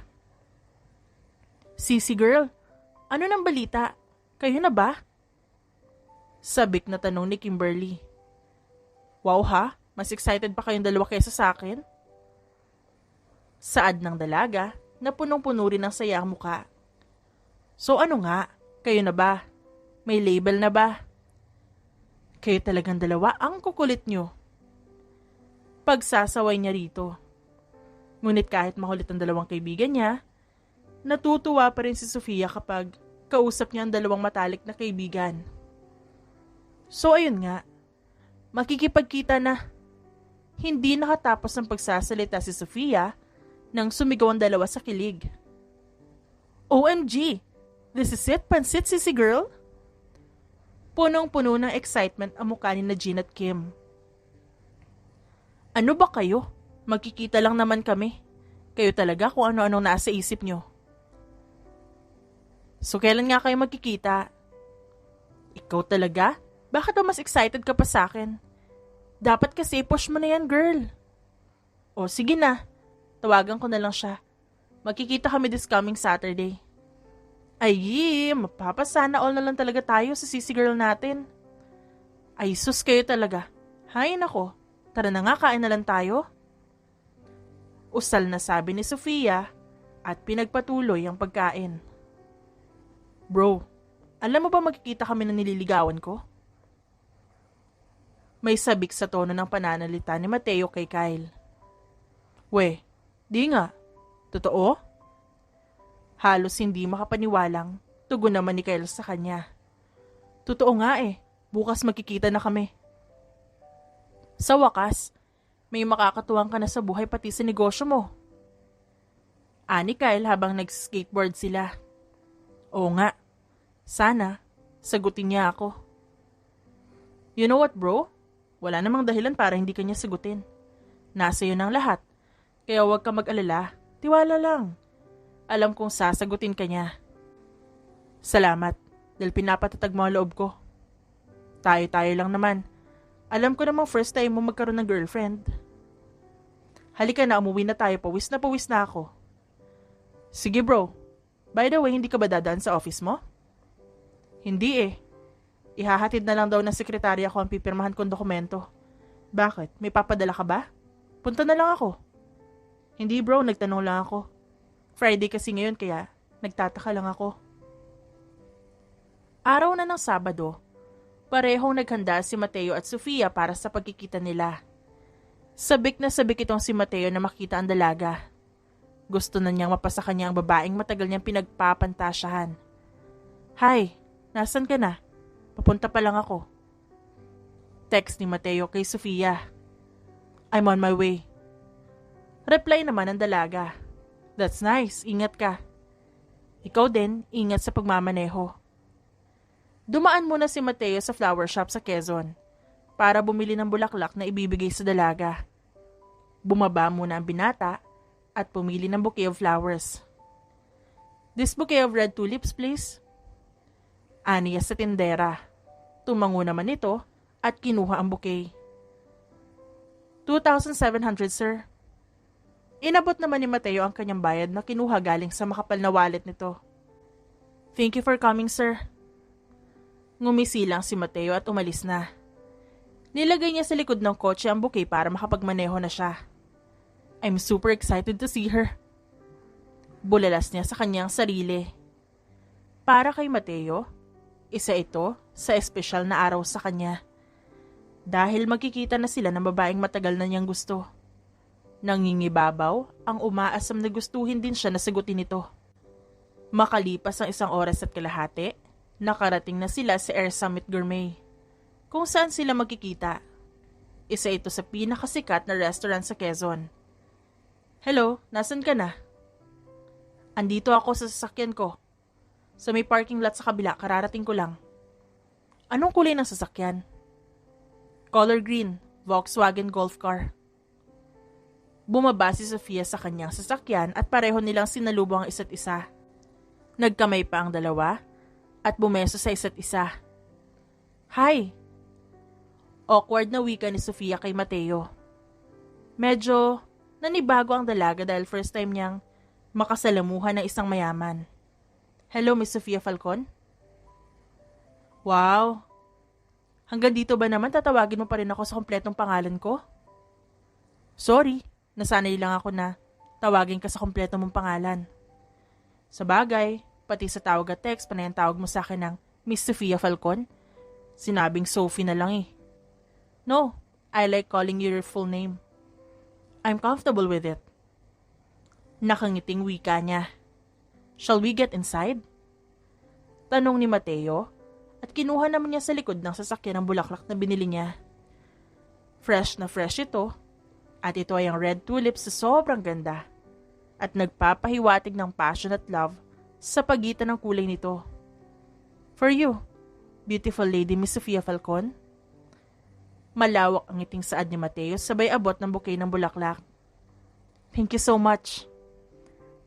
Sisi girl, ano nang balita? Kayo na ba? Sabik na tanong ni Kimberly. Wow ha, mas excited pa kayong dalawa kaysa sa akin? Saad ng dalaga na punong-puno rin ng saya ang muka. So ano nga, kayo na ba? May label na ba? Kayo talagang dalawa ang kukulit nyo. Pagsasaway niya rito. Ngunit kahit makulit ang dalawang kaibigan niya, natutuwa pa rin si Sofia kapag kausap niya ang dalawang matalik na kaibigan. So ayun nga, makikipagkita na. Hindi nakatapos ang pagsasalita si Sofia nang sumigaw ang dalawa sa kilig. OMG! This is it, pansit sisi girl? Punong-puno ng excitement ang mukha ni Jean at Kim. Ano ba kayo? Magkikita lang naman kami. Kayo talaga kung ano-anong nasa isip nyo. So kailan nga kayo magkikita? Ikaw talaga? Bakit mas excited ka pa sa akin? Dapat kasi push mo na yan, girl. O sige na, tawagan ko na lang siya. Magkikita kami this coming Saturday. Ay, mapapasana all na lang talaga tayo sa sisi girl natin. Ay, sus kayo talaga. Hay nako, tara na nga, kain na lang tayo. Usal na sabi ni Sofia at pinagpatuloy ang pagkain. Bro, alam mo ba magkikita kami na nililigawan ko? May sabik sa tono ng pananalita ni Mateo kay Kyle. We, di nga. Totoo? Halos hindi makapaniwalang tugon naman ni Kyle sa kanya. Totoo nga eh, bukas magkikita na kami. Sa wakas, may makakatuwang ka na sa buhay pati sa negosyo mo. Ani Kyle habang nag-skateboard sila. Oo nga, sana sagutin niya ako. You know what bro? Wala namang dahilan para hindi kanya sagutin. Nasa iyo ng lahat. Kaya huwag ka mag-alala. Tiwala lang. Alam kong sasagutin ka niya. Salamat, dahil pinapatatag mo ang loob ko. Tayo-tayo lang naman. Alam ko namang first time mo magkaroon ng girlfriend. Halika na, umuwi na tayo. Pawis na ako. Sige bro. By the way, hindi ka ba dadaan sa office mo? Hindi eh. Ihahatid na lang daw ng sekretarya ko ang pipirmahan kong dokumento. Bakit? May papadala ka ba? Punta na lang ako. Hindi bro, nagtanong lang ako. Friday kasi ngayon kaya nagtataka lang ako. Araw na ng Sabado, parehong naghanda si Mateo at Sofia para sa pagkikita nila. Sabik na sabik itong si Mateo na makita ang dalaga. Gusto na niyang mapasa kanya ang babaeng matagal niyang pinagpapantasyahan. Hi, nasan ka na? Papunta pa lang ako. Text ni Mateo kay Sofia. I'm on my way. Reply naman ng dalaga. That's nice, ingat ka. Ikaw din, ingat sa pagmamaneho. Dumaan muna si Mateo sa flower shop sa Quezon para bumili ng bulaklak na ibibigay sa dalaga. Bumaba muna ang binata at pumili ng bouquet of flowers. This bouquet of red tulips, please. Aniya sa tindera. Tumango naman ito at kinuha ang bouquet. 2,700, sir. Inabot naman ni Mateo ang kanyang bayad na kinuha galing sa makapal na wallet nito. Thank you for coming, sir. Ngumisi lang si Mateo at umalis na. Nilagay niya sa likod ng kotse ang bouquet para makapagmaneho na siya. I'm super excited to see her. Bulalas niya sa kanyang sarili. Para kay Mateo, isa ito sa espesyal na araw sa kanya. Dahil magkikita na sila ng babaeng matagal na niyang gusto. Nangingibabaw ang umaasam na gustuhin din siya na sagutin ito. Makalipas ang 1 oras at kalahati, nakarating na sila sa Air Summit Gourmet, kung saan sila magkikita. Isa ito sa pinakasikat na restaurant sa Quezon. Hello, nasan ka na? Andito ako sa sasakyan ko. Sa may parking lot sa kabila, kararating ko lang. Anong kulay ng sasakyan? Color green, Volkswagen Golf car. Bumaba si Sofia sa kanyang sasakyan at pareho nilang sinalubong ang isa't isa. Nagkamay pa ang dalawa at bumeso sa isa't isa. Hi! Awkward na wika ni Sofia kay Mateo. Medyo nanibago ang dalaga dahil first time niyang makasalamuhan ng isang mayaman. Hello, Miss Sofia Falcon? Wow! Hanggang dito ba naman tatawagin mo pa rin ako sa kompletong pangalan ko? Sorry, nasanay lang ako na tawagin ka sa kompleto mong pangalan. Sa bagay, pati sa tawag at text panayang tawag mo sa akin ng Miss Sofia Falcon, sinabing Sophie na lang eh. No, I like calling you your full name. I'm comfortable with it. Nakangiting wika niya. Shall we get inside? Tanong ni Mateo at kinuha naman niya sa likod ng sasakyan ng bulaklak na binili niya. Fresh na fresh ito at ito ay ang red tulips sa sobrang ganda at nagpapahiwatig ng passion at love sa pagitan ng kulay nito. For you, beautiful lady Miss Sofia Falcon. Malawak ang ngiting saad ni Mateo sabay abot ng bouquet ng bulaklak. Thank you so much.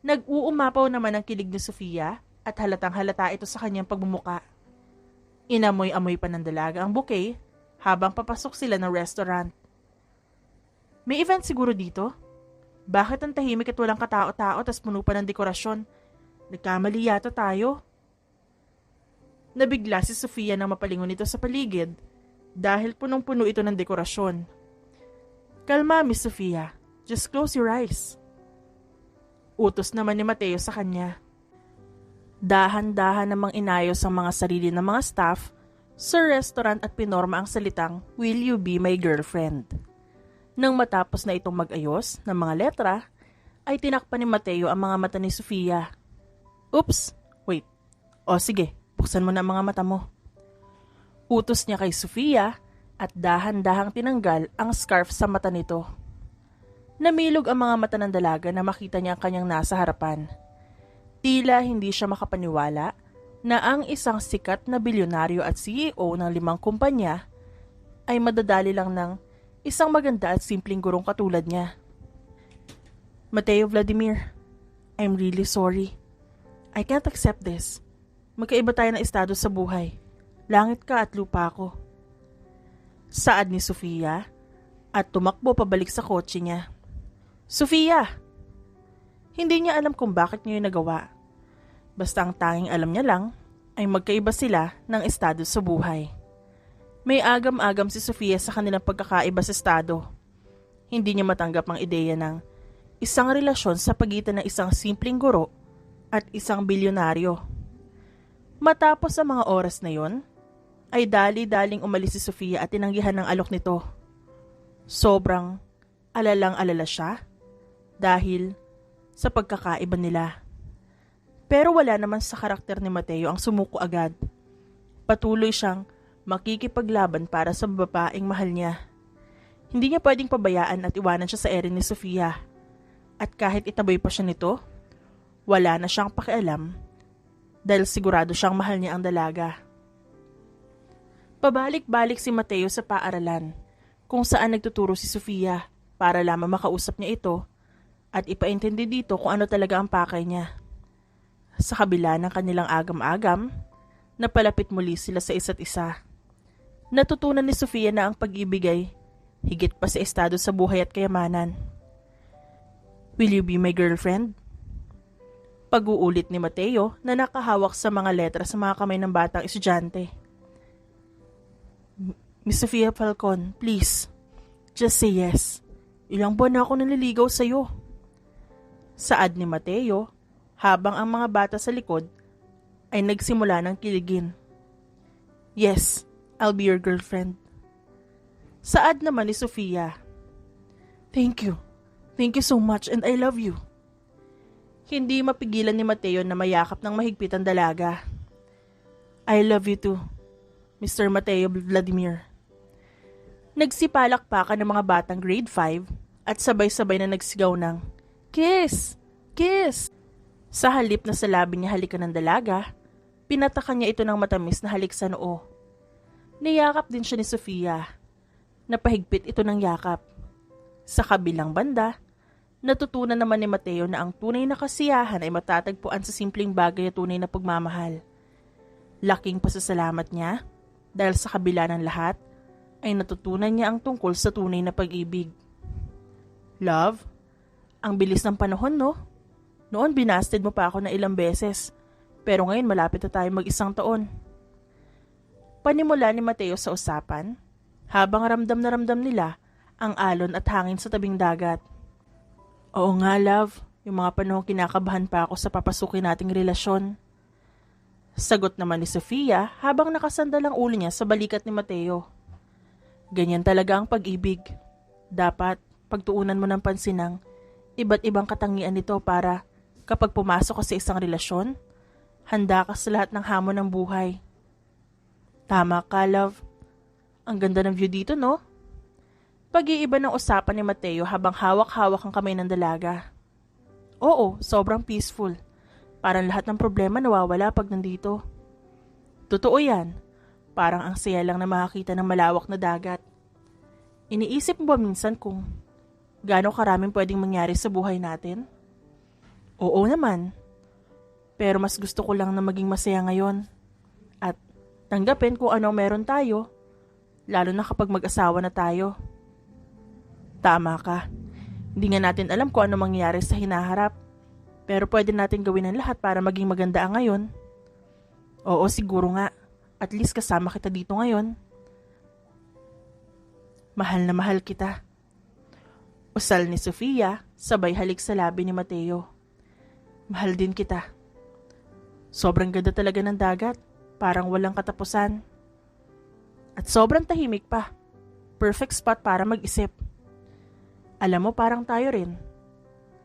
Nag-uumapaw naman ang kilig ni Sofia at halatang halata ito sa kanyang pagmumuka. Inamoy-amoy pa ng dalaga ang bouquet habang papasok sila ng restaurant. May event siguro dito? Bakit ang tahimik at walang katao-tao tas puno pa ng dekorasyon? Nagkamali yata tayo. Nabigla si Sofia nang mapalingon ito sa paligid dahil punong-puno ito ng dekorasyon. Kalma, Miss Sofia. Just close your eyes. Utos naman ni Mateo sa kanya. Dahan-dahan namang inayos ang mga sarili ng mga staff sa restaurant at pinorma ang salitang, "Will you be my girlfriend?" Nang matapos na itong mag-ayos ng mga letra, ay tinakpan ni Mateo ang mga mata ni Sofia. Oops, wait. O sige, buksan mo na ang mga mata mo. Utos niya kay Sofia at dahan-dahang tinanggal ang scarf sa mata nito. Namilog ang mga mata ng dalaga na makita niya ang kanyang nasa harapan. Tila hindi siya makapaniwala na ang isang sikat na bilyonaryo at CEO ng 5 kumpanya ay madadali lang ng Isang maganda at simpleng gurong katulad niya. Mateo Vladimir, I'm really sorry. I can't accept this. Magkaiba tayo ng estado sa buhay. Langit ka at lupa ako. Saad ni Sofia at tumakbo pabalik sa kotse niya. Sofia! Hindi niya alam kung bakit niya yung nagawa. Basta ang tanging alam niya lang ay magkaiba sila ng estado sa buhay. May agam-agam si Sofia sa kanilang pagkakaiba sa estado. Hindi niya matanggap ang ideya ng isang relasyon sa pagitan ng isang simpleng guro at isang bilyonaryo. Matapos ang mga oras na yon, ay dali-daling umalis si Sofia at tinanggihan ng alok nito. Sobrang alalang-alala siya dahil sa pagkakaiba nila. Pero wala naman sa karakter ni Mateo ang sumuko agad. Patuloy siyang makikipaglaban para sa babaeng mahal niya. Hindi niya pwedeng pabayaan at iwanan siya sa ere ni Sofia. At kahit itaboy pa siya nito, wala na siyang pakialam dahil sigurado siyang mahal niya ang dalaga. Pabalik-balik si Mateo sa paaralan kung saan nagtuturo si Sofia para lamang makausap niya ito at ipaintindi dito kung ano talaga ang pakay niya. Sa kabila ng kanilang agam-agam, napalapit muli sila sa isa't isa. Natutunan ni Sofia na ang pag-ibig ay higit pa sa estado sa buhay at kayamanan. Will you be my girlfriend? Pag-uulit ni Mateo na nakahawak sa mga letra sa mga kamay ng batang estudyante. Miss Sofia Falcon, please, just say yes. Ilang buwan na ako naliligaw sa'yo. Saad ni Mateo habang ang mga bata sa likod ay nagsimula ng kiligin. Yes, I'll be your girlfriend. Saad naman ni Sofia. Thank you. Thank you so much and I love you. Hindi mapigilan ni Mateo na mayakap ng mahigpit ang dalaga. I love you too, Mr. Mateo Vladimir. Nagsipalakpakan ng mga batang grade 5 at sabay-sabay na nagsigaw ng kiss! Kiss! Sa halip na sa labi niya halikan ng dalaga, pinatakan niya ito ng matamis na halik sa noo. Niyakap din siya ni Sofia. Napahigpit ito ng yakap. Sa kabilang banda, natutunan naman ni Mateo na ang tunay na kasiyahan ay matatagpuan sa simpleng bagay at tunay na pagmamahal. Laking pasasalamat niya dahil sa kabila ng lahat ay natutunan niya ang tungkol sa tunay na pag-ibig. Love, ang bilis ng panahon, no? Noon binasted mo pa ako na ilang beses, pero ngayon malapit na tayo mag-1 taon. Panimula ni Mateo sa usapan, habang ramdam na ramdam nila ang alon at hangin sa tabing dagat. Oo nga, love, yung mga panahon kinakabahan pa ako sa papasukin nating relasyon. Sagot naman ni Sofia habang nakasandal ang ulo niya sa balikat ni Mateo. Ganyan talaga ang pag-ibig. Dapat pagtuunan mo ng pansin ng iba't ibang katangian nito para kapag pumasok ka sa isang relasyon, handa ka sa lahat ng hamon ng buhay. Tama ka, love. Ang ganda ng view dito, no? Pag-iiba ng usapan ni Mateo habang hawak-hawak ang kamay ng dalaga. Oo, sobrang peaceful. Parang lahat ng problema nawawala pag nandito. Totoo yan. Parang ang saya lang na makakita ng malawak na dagat. Iniisip mo ba minsan kung gaano karaming pwedeng mangyari sa buhay natin? Oo naman. Pero mas gusto ko lang na maging masaya ngayon. At tanggapin kung ano meron tayo, lalo na kapag mag-asawa na tayo. Tama ka. Hindi nga natin alam kung ano mangyayari sa hinaharap. Pero pwede natin gawin ang lahat para maging maganda ang ngayon. Oo, siguro nga. At least kasama kita dito ngayon. Mahal na mahal kita. Usal ni Sofia, sabay halik sa labi ni Mateo. Mahal din kita. Sobrang ganda talaga ng dagat. Parang walang katapusan. At sobrang tahimik pa. Perfect spot para mag-isip. Alam mo, parang tayo rin.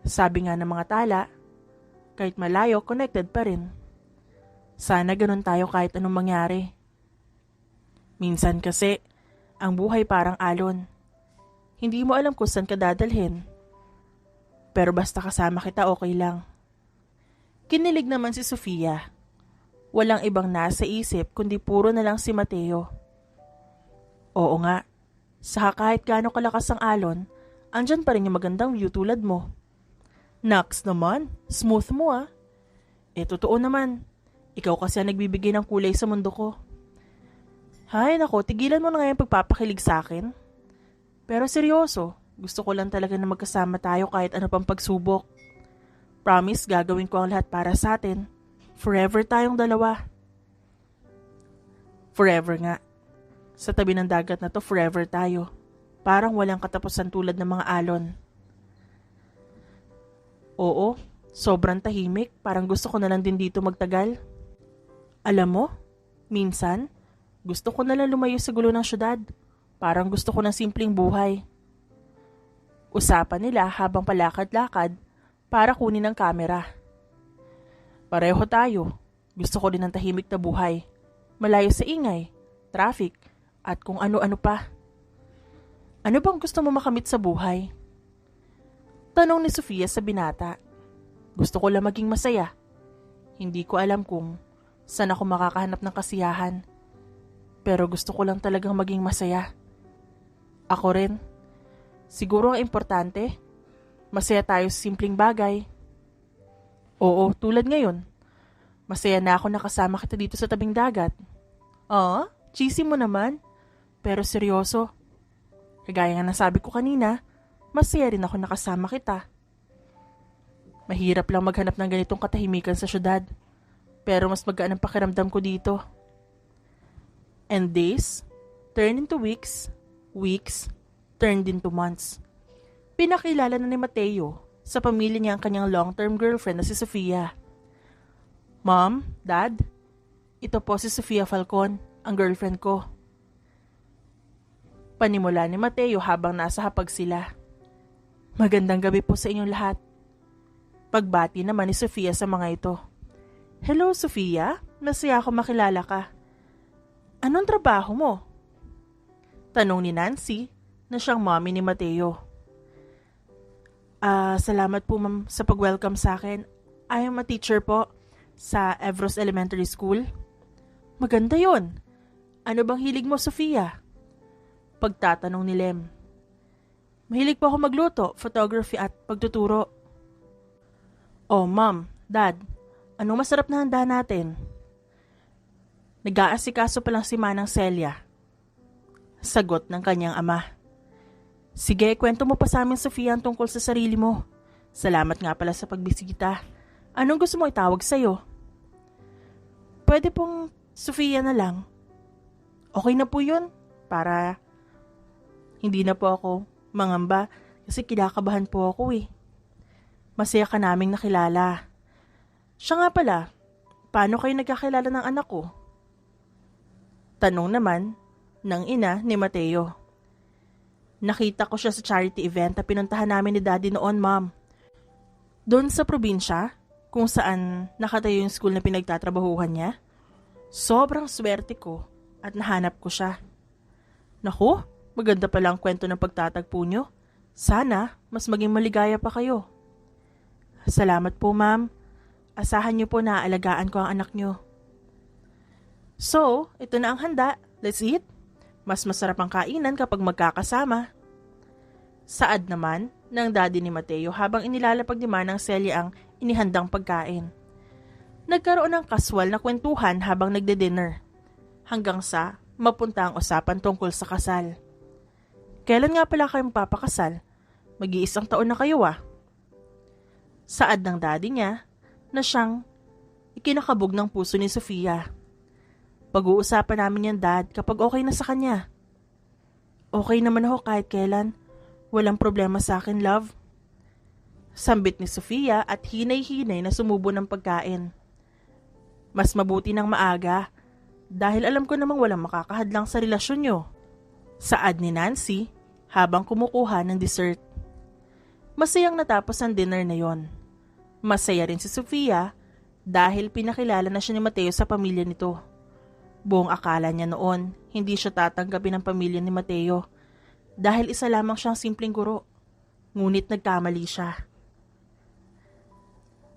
Sabi nga ng mga tala, kahit malayo, connected pa rin. Sana ganun tayo kahit anong mangyari. Minsan kasi, ang buhay parang alon. Hindi mo alam kung saan ka dadalhin. Pero basta kasama kita, okay lang. Kinilig naman si Sofia. Walang ibang nasa isip kundi puro na lang si Mateo. Oo nga, Saka kahit gaano kalakas ang alon, andyan pa rin yung magandang view tulad mo. Naks naman, smooth mo ah. Totoo naman. Ikaw kasi ang nagbibigay ng kulay sa mundo ko. Hay nako, tigilan mo na ngayon pagpapakilig sa akin. Pero seryoso, gusto ko lang talaga na magkasama tayo kahit ano pang pagsubok. Promise, gagawin ko ang lahat para sa atin. Forever tayong dalawa. Forever nga. Sa tabi ng dagat na to, forever tayo. Parang walang katapusan tulad ng mga alon. Oo, sobrang tahimik. Parang gusto ko na lang din dito magtagal. Alam mo, minsan, gusto ko na lang lumayo sa gulo ng syudad. Parang gusto ko ng simpleng buhay. Usapan nila habang palakad-lakad para kunin ang kamera. Pareho tayo. Gusto ko din ng tahimik na buhay. Malayo sa ingay, traffic, at kung ano-ano pa. Ano bang gusto mo makamit sa buhay? Tanong ni Sofia sa binata. Gusto ko lang maging masaya. Hindi ko alam kung saan ako makakahanap ng kasiyahan. Pero gusto ko lang talagang maging masaya. Ako rin. Siguro ang importante, masaya tayo sa simpleng bagay. Oo, tulad ngayon. Masaya na ako nakasama kita dito sa tabing dagat. Cheesy mo naman. Pero seryoso. Kagaya nga nasabi ko kanina, masaya rin ako nakasama kita. Mahirap lang maghanap ng ganitong katahimikan sa syudad. Pero mas magaan ang pakiramdam ko dito. And days turned into weeks, weeks turned into months. Pinakilala na ni Mateo sa pamilya niya ang kanyang long-term girlfriend na si Sofia. Mom, Dad, ito po si Sofia Falcon, ang girlfriend ko. Panimula ni Mateo habang nasa hapag sila. Magandang gabi po sa inyong lahat. Pagbati naman ni Sofia sa mga ito. Hello Sofia, masaya ako makilala ka. Anong trabaho mo? Tanong ni Nancy na siyang mommy ni Mateo. Salamat po ma'am sa pag-welcome sa akin. I am a teacher po sa Evros Elementary School. Maganda yon. Ano bang hilig mo, Sofia? Pagtatanong ni Lem. Mahilig po ako magluto, photography at pagtuturo. Oh ma'am, dad, anong masarap na handa natin? Nag-aasikaso pa lang si Manang Celia. Sagot ng kanyang ama. Sige, kwento mo pa sa amin, Sofia, ang tungkol sa sarili mo. Salamat nga pala sa pagbisita. Anong gusto mo itawag sa'yo? Pwede pong Sofia na lang. Okay na po yun, para hindi na po ako mangamba kasi kinakabahan po ako eh. Masaya ka naming nakilala. Siya nga pala, paano kayo nagkakilala ng anak ko? Tanong naman ng ina ni Mateo. Nakita ko siya sa charity event na pinuntahan namin ni Daddy noon, Ma'am. Doon sa probinsya, kung saan nakatayo yung school na pinagtatrabahuhan niya. Sobrang swerte ko at nahanap ko siya. Naku, maganda pala ang kwento ng pagtatagpo niyo. Sana mas maging maligaya pa kayo. Salamat po, Ma'am. Asahan niyo po na aalagaan ko ang anak niyo. So, ito na ang handa. Let's eat. Mas masarap ang kainan kapag magkakasama. Saad naman ng daddy ni Mateo habang inilalapag ni Manang Celia ang inihandang pagkain. Nagkaroon ng kaswal na kwentuhan habang nagde-dinner. Hanggang sa mapunta ang usapan tungkol sa kasal. Kailan nga pala kayo magpapakasal? Mag-iisang taon na kayo ah. Saad ng daddy niya na siyang ikinakabog ng puso ni Sofia. Pag-uusapan namin yan, Dad, kapag okay na sa kanya. Okay naman ako kahit kailan. Walang problema sa akin, love. Sambit ni Sofia at hinay-hinay na sumubo ng pagkain. Mas mabuti ng maaga dahil alam ko namang walang makakahadlang sa relasyon nyo. Saad ni Nancy habang kumukuha ng dessert. Masayang natapos ang dinner na yon. Masaya rin si Sofia dahil pinakilala na siya ni Mateo sa pamilya nito. Buong akala niya noon, hindi siya tatanggapin ng pamilya ni Mateo dahil isa lamang siyang simpleng guro. Ngunit nagkamali siya.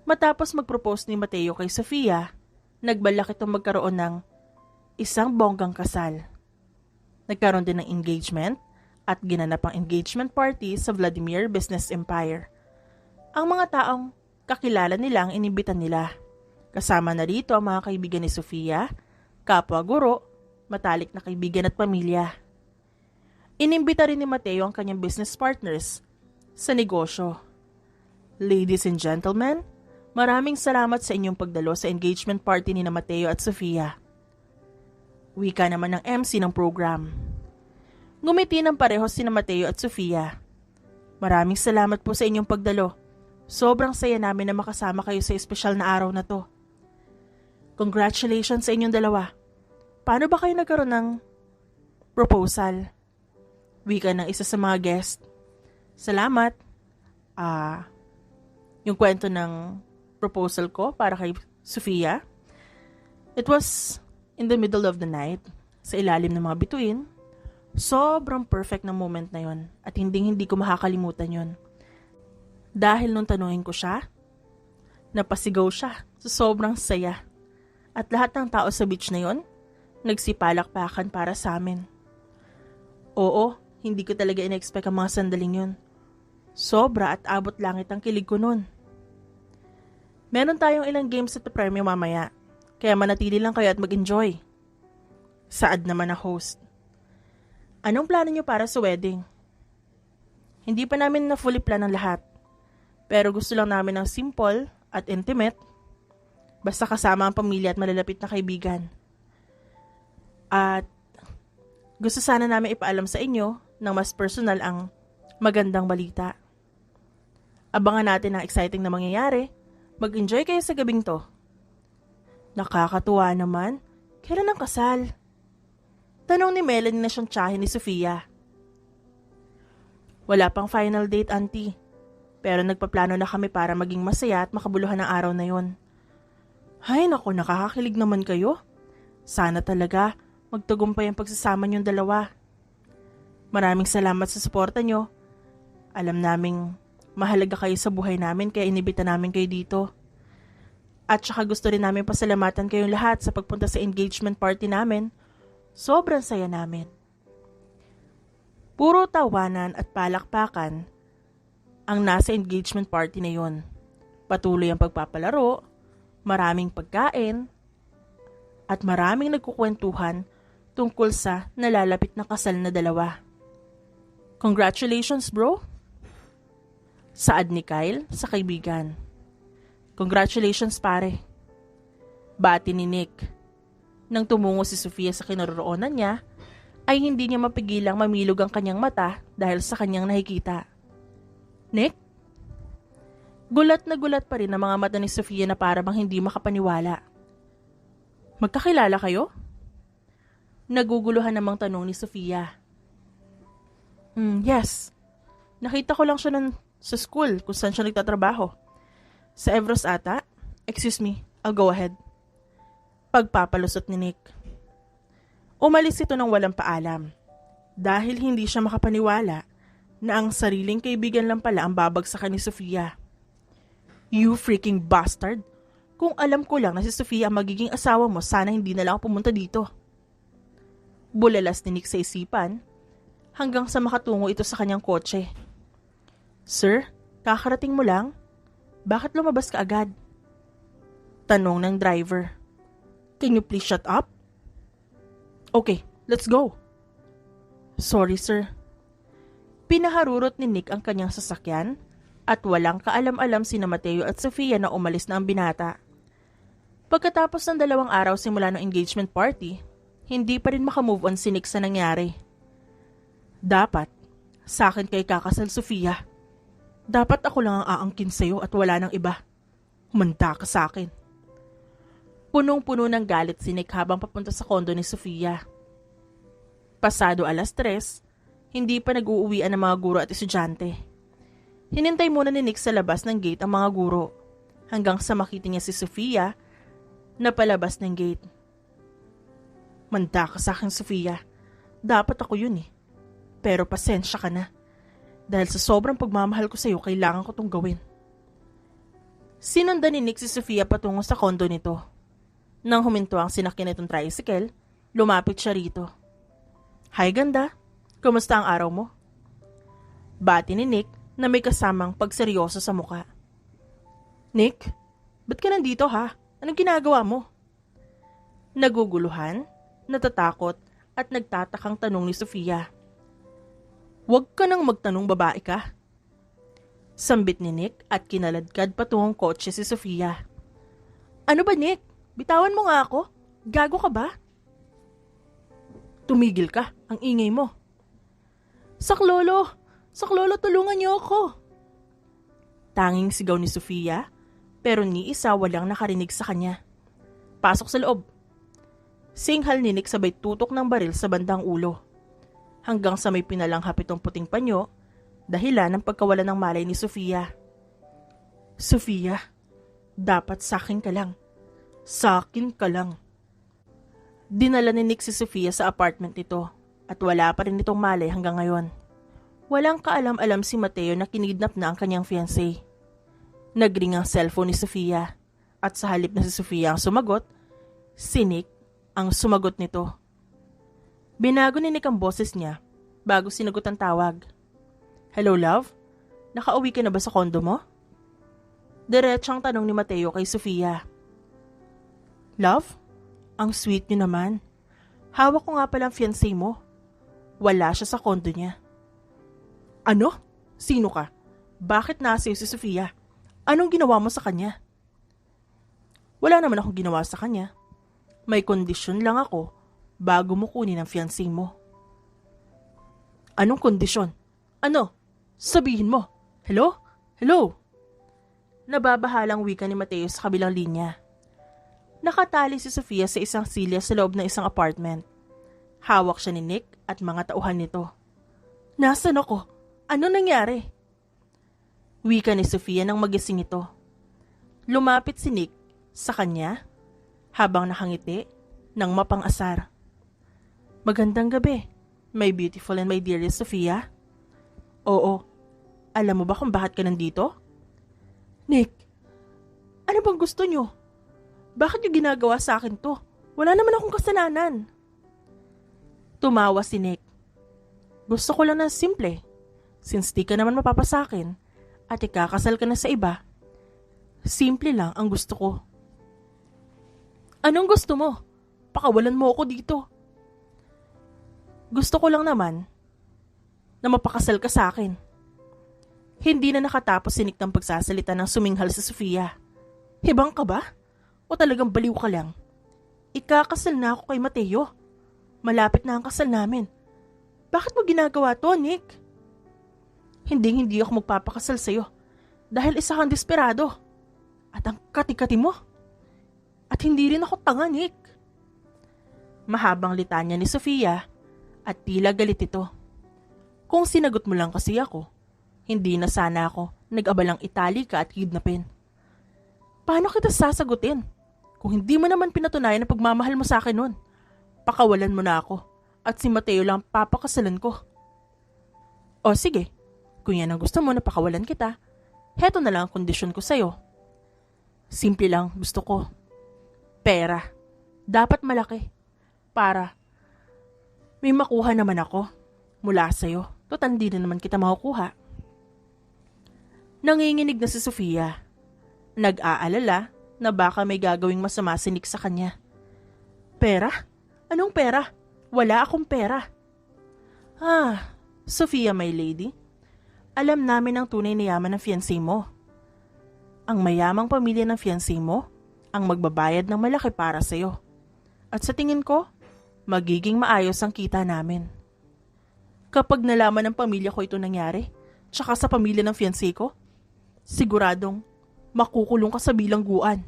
Matapos mag-propose ni Mateo kay Sofia, nagbalak itong magkaroon ng isang bonggang kasal. Nagkaroon din ng engagement at ginanap ang engagement party sa Vladimir Business Empire. Ang mga taong kakilala nila ang inimbitan nila. Kasama na rito ang mga kaibigan ni Sofia, kapwa guro, matalik na kaibigan at pamilya. Inimbita rin ni Mateo ang kanyang business partners sa negosyo. Ladies and gentlemen, maraming salamat sa inyong pagdalo sa engagement party ni na Mateo at Sofia. Wika naman ng MC ng program. Ngumiti ng pareho si na Mateo at Sofia. Maraming salamat po sa inyong pagdalo. Sobrang saya namin na makasama kayo sa espesyal na araw na to. Congratulations sa inyong dalawa. Paano ba kayo nagkaroon ng proposal? Wika ng isa sa mga guest. Salamat. Yung kwento ng proposal ko para kay Sofia. It was in the middle of the night, sa ilalim ng mga bituin. Sobrang perfect na moment na yon at hindi ko makakalimutan yon. Dahil nung tanungin ko siya, napasigaw siya sa sobrang saya. At lahat ng tao sa beach na yon, nagsipalakpakan para sa amin. Oo, hindi ko talaga in-expect ang mga sandaling yun. Sobra at abot langit ang kilig ko nun. Meron tayong ilang games at premyo mamaya, kaya manatili lang kayo at mag-enjoy. Saad naman ang host. Anong plano nyo para sa wedding? Hindi pa namin na fully plan ang lahat, pero gusto lang namin ng simple at intimate, basta kasama ang pamilya at malalapit na kaibigan. At gusto sana namin ipaalam sa inyo ng mas personal ang magandang balita. Abangan natin ang exciting na mangyayari. Mag-enjoy kayo sa gabing to. Nakakatuwa naman. Kailan ang kasal? Tanong ni Melanie na siyang tiyahin ni Sofia. Wala pang final date, auntie. Pero nagpaplano na kami para maging masaya at makabuluhan ang araw na yon. Hay nako, nakakakilig naman kayo. Sana talaga magtagumpay ang pagsasama niyong dalawa. Maraming salamat sa suporta nyo. Alam naming mahalaga kayo sa buhay namin kaya inibita namin kayo dito. At saka gusto rin namin pasalamatan kayong lahat sa pagpunta sa engagement party namin. Sobrang saya namin. Puro tawanan at palakpakan ang nasa engagement party na yon. Patuloy ang pagpapalaro, maraming pagkain, at maraming nagkukwentuhan tungkol sa nalalapit na kasal na dalawa. Congratulations, bro! Saad ni Kyle sa kaibigan. Congratulations, pare. Bati ni Nick. Nang tumungo si Sofia sa kinaroroonan niya, ay hindi niya mapigilang mamilog ang kanyang mata dahil sa kanyang nakikita. Nick? Gulat na gulat pa rin ang mga mata ni Sofia na para bang hindi makapaniwala. Magkakilala kayo? Naguguluhan namang tanong ni Sofia. Yes. Nakita ko lang siya sa school kung saan siya nagtatrabaho. Sa Evros ata? Excuse me, I'll go ahead. Pagpapalusot ni Nick. Umalis ito nang walang paalam. Dahil hindi siya makapaniwala na ang sariling kaibigan lang pala ang babagsakan ni Sofia. You freaking bastard! Kung alam ko lang na si Sofia ang magiging asawa mo, sana hindi na lang ako pumunta dito. Bulalas ni Nick sa isipan hanggang sa makatungo ito sa kanyang kotse. Sir, kakarating mo lang? Bakit lumabas ka agad? Tanong ng driver. Can you please shut up? Okay, let's go. Sorry, sir. Pinaharurot ni Nick ang kanyang sasakyan at walang kaalam-alam sina Mateo at Sofia na umalis na ang binata. Pagkatapos ng 2 araw simula ng engagement party, hindi pa rin makamove on si Nick sa nangyari. Dapat, sa akin kay kakasal, Sofia. Dapat ako lang ang aangkin sa'yo at wala nang iba. Humanda ka sa akin. Punong-puno ng galit si Nick habang papunta sa kondo ni Sofia. Pasado 3:00, hindi pa nag-uuwian ng mga guro at estudyante. Hinintay muna ni Nick sa labas ng gate ang mga guro hanggang sa makita niya si Sofia na palabas ng gate. Manda ka sa akin, Sofia. Dapat ako yun eh. Pero pasensya ka na. Dahil sa sobrang pagmamahal ko sa'yo, kailangan ko tong gawin. Sinundan ni Nick si Sofia patungo sa kondo nito. Nang huminto ang sinakyan nitong tricycle, lumapit siya rito. Hi, ganda. Kumusta ang araw mo? Bati ni Nick na may kasamang pagseryoso sa muka. Nick, ba't ka nandito ha? Anong ginagawa mo? Naguguluhan, natatakot at nagtatakang tanong ni Sofia. Huwag ka nang magtanong, babae ka. Sambit ni Nick at kinaladkad patungong kotse si Sofia. Ano ba Nick? Bitawan mo nga ako. Gago ka ba? Tumigil ka, ang ingay mo. Saklolo, tulungan niyo ako. Tanging sigaw ni Sofia, pero ni isa walang nakarinig sa kanya. Pasok sa loob. Singhal ni Nick sabay tutok ng baril sa bandang ulo. Hanggang sa may pinalanghap itong puting panyo, dahilan ng pagkawalan ng malay ni Sofia. Sofia, dapat sakin ka lang. Sakin ka lang. Dinala ni Nick si Sofia sa apartment nito at wala pa rin itong malay hanggang ngayon. Walang kaalam-alam si Mateo na kinidnap na ang kanyang fiancé. Nagring ang cellphone ni Sofia at sa halip na si Sofia ang sumagot, si Nick ang sumagot nito. Binago ni Nick ang boses niya bago sinagot ang tawag. Hello love? Nakauwi ka na ba sa kondo mo? Diretsang tanong ni Mateo kay Sofia. Love? Ang sweet niyo naman. Hawak ko nga pala ang fiancé mo. Wala siya sa kondo niya. Ano? Sino ka? Bakit nasa iyo si Sofia? Anong ginawa mo sa kanya? Wala naman akong ginawa sa kanya. May kondisyon lang ako bago mo kunin ang fiancé mo. Anong kondisyon? Ano? Sabihin mo. Hello? Hello? Nababahalang wika ni Mateo sa kabilang linya. Nakatali si Sofia sa isang silya sa loob ng isang apartment. Hawak siya ni Nick at mga tauhan nito. Nasaan ako? Ano nangyari? Wika ni Sofia nang magising ito. Lumapit si Nick sa kanya habang nakangiti ng mapang-asar. Magandang gabi, my beautiful and my dearest Sofia. Oo, alam mo ba kung bakit ka nandito? Nick, ano bang gusto nyo? Bakit nyo ginagawa sa akin to? Wala naman akong kasalanan. Tumawa si Nick. Gusto ko lang ng simple. Since di ka naman mapapasakin at ikakasal ka na sa iba, simple lang ang gusto ko. Anong gusto mo? Pakawalan mo ako dito. Gusto ko lang naman na mapakasal ka sa akin. Hindi na nakatapos si Nick ng pagsasalita ng suminghal sa Sofia. Hibang ka ba? O talagang baliw ka lang? Ikakasal na ako kay Mateo. Malapit na ang kasal namin. Bakit mo ginagawa to, Nick? Hindi ako magpapakasal sa'yo dahil isa kang desperado at ang kati-kati mo. At hindi rin ako tanga, Nick. Mahabang litanya ni Sofia at tila galit ito. Kung sinagot mo lang kasi ako, hindi na sana ako nag-abalang itali ka at kidnapin. Paano kita sasagutin? Kung hindi mo naman pinatunayan na pagmamahal mo sa akin nun, pakawalan mo na ako at si Mateo lang papakasalan ko. O sige, kung yan ang gusto mo na pakawalan kita, heto na lang ang kondisyon ko sa'yo. Simple lang gusto ko. Pera. Dapat malaki. Para may makuha naman ako mula sa'yo. Total di na naman kita makukuha. Nanginginig na si Sofia. Nag-aalala na baka may gagawing masama si Nick sa kanya. Pera? Anong pera? Wala akong pera. Sofia, my lady. Alam namin ang tunay na yaman ng fiancé mo. Ang mayamang pamilya ng fiancé mo ang magbabayad ng malaki para sa'yo. At sa tingin ko, magiging maayos ang kita namin. Kapag nalaman ng pamilya ko ito nangyari, tsaka sa pamilya ng fiancé ko, siguradong makukulong ka sa bilangguan.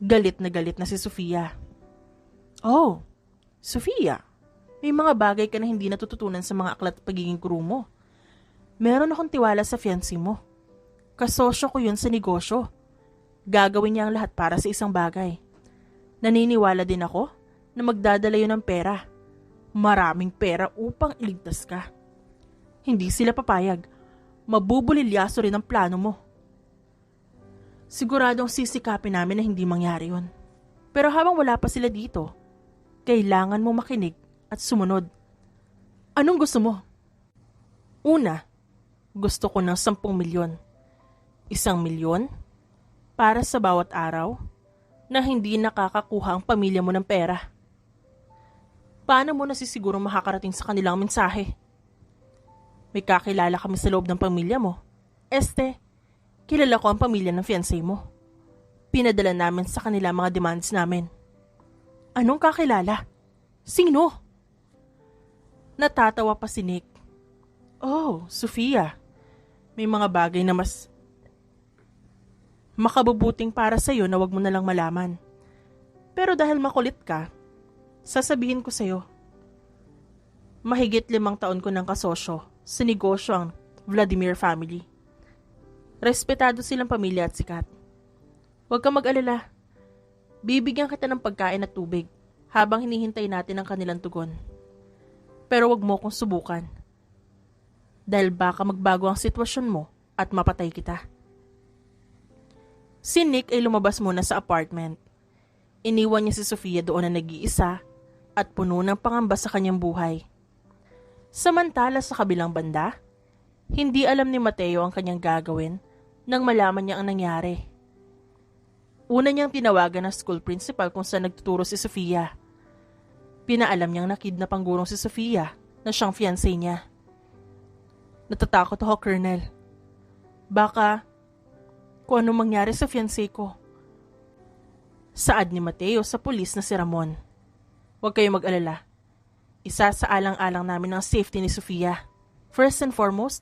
Galit na si Sofia. Oh, Sofia, may mga bagay ka na hindi natututunan sa mga aklat at pagiging guru mo. Meron akong tiwala sa fiancé mo. Kasosyo ko yun sa negosyo. Gagawin niya ang lahat para sa isang bagay. Naniniwala din ako na magdadala yun ng pera. Maraming pera upang iligtas ka. Hindi sila papayag. Mabubulilyaso rin ang plano mo. Siguradong sisikapin namin na hindi mangyari yun. Pero habang wala pa sila dito, kailangan mo makinig at sumunod. Anong gusto mo? Una, gusto ko ng 10 milyon. 1 milyon para sa bawat araw na hindi nakakakuha ang pamilya mo ng pera. Paano mo nasisigurong makakarating sa kanilang mensahe? May kakilala kami sa loob ng pamilya mo. Kilala ko ang pamilya ng fiancé mo. Pinadala namin sa kanila mga demands namin. Anong kakilala? Sino? Natatawa pa si Nick. Oh, Sofia. May mga bagay na mas makabubuting para sa'yo na wag mo nalang malaman. Pero dahil makulit ka, sasabihin ko sa'yo. Mahigit 5 taon ko ng kasosyo sa negosyo ang Vladimir family. Respetado silang pamilya at sikat. Huwag kang mag-alala. Bibigyan kita ng pagkain at tubig habang hinihintay natin ang kanilang tugon. Pero wag mo kong subukan. Dahil baka magbago ang sitwasyon mo at mapatay kita. Si Nick ay lumabas muna sa apartment. Iniwan niya si Sofia doon na nag-iisa at puno ng pangamba sa kanyang buhay. Samantala sa kabilang banda, hindi alam ni Mateo ang kanyang gagawin nang malaman niya ang nangyari. Una niyang tinawagan ng school principal kung saan nagtuturo si Sofia. Pinaalam niyang nakidnap ang gurong si Sofia na siyang fiancé niya. Natatakot ako, Colonel. Baka kung anong mangyari sa fiancé ko. Saad ni Mateo sa pulis na si Ramon. Huwag kayong mag-alala. Isa sa alang-alang namin ang safety ni Sofia. First and foremost,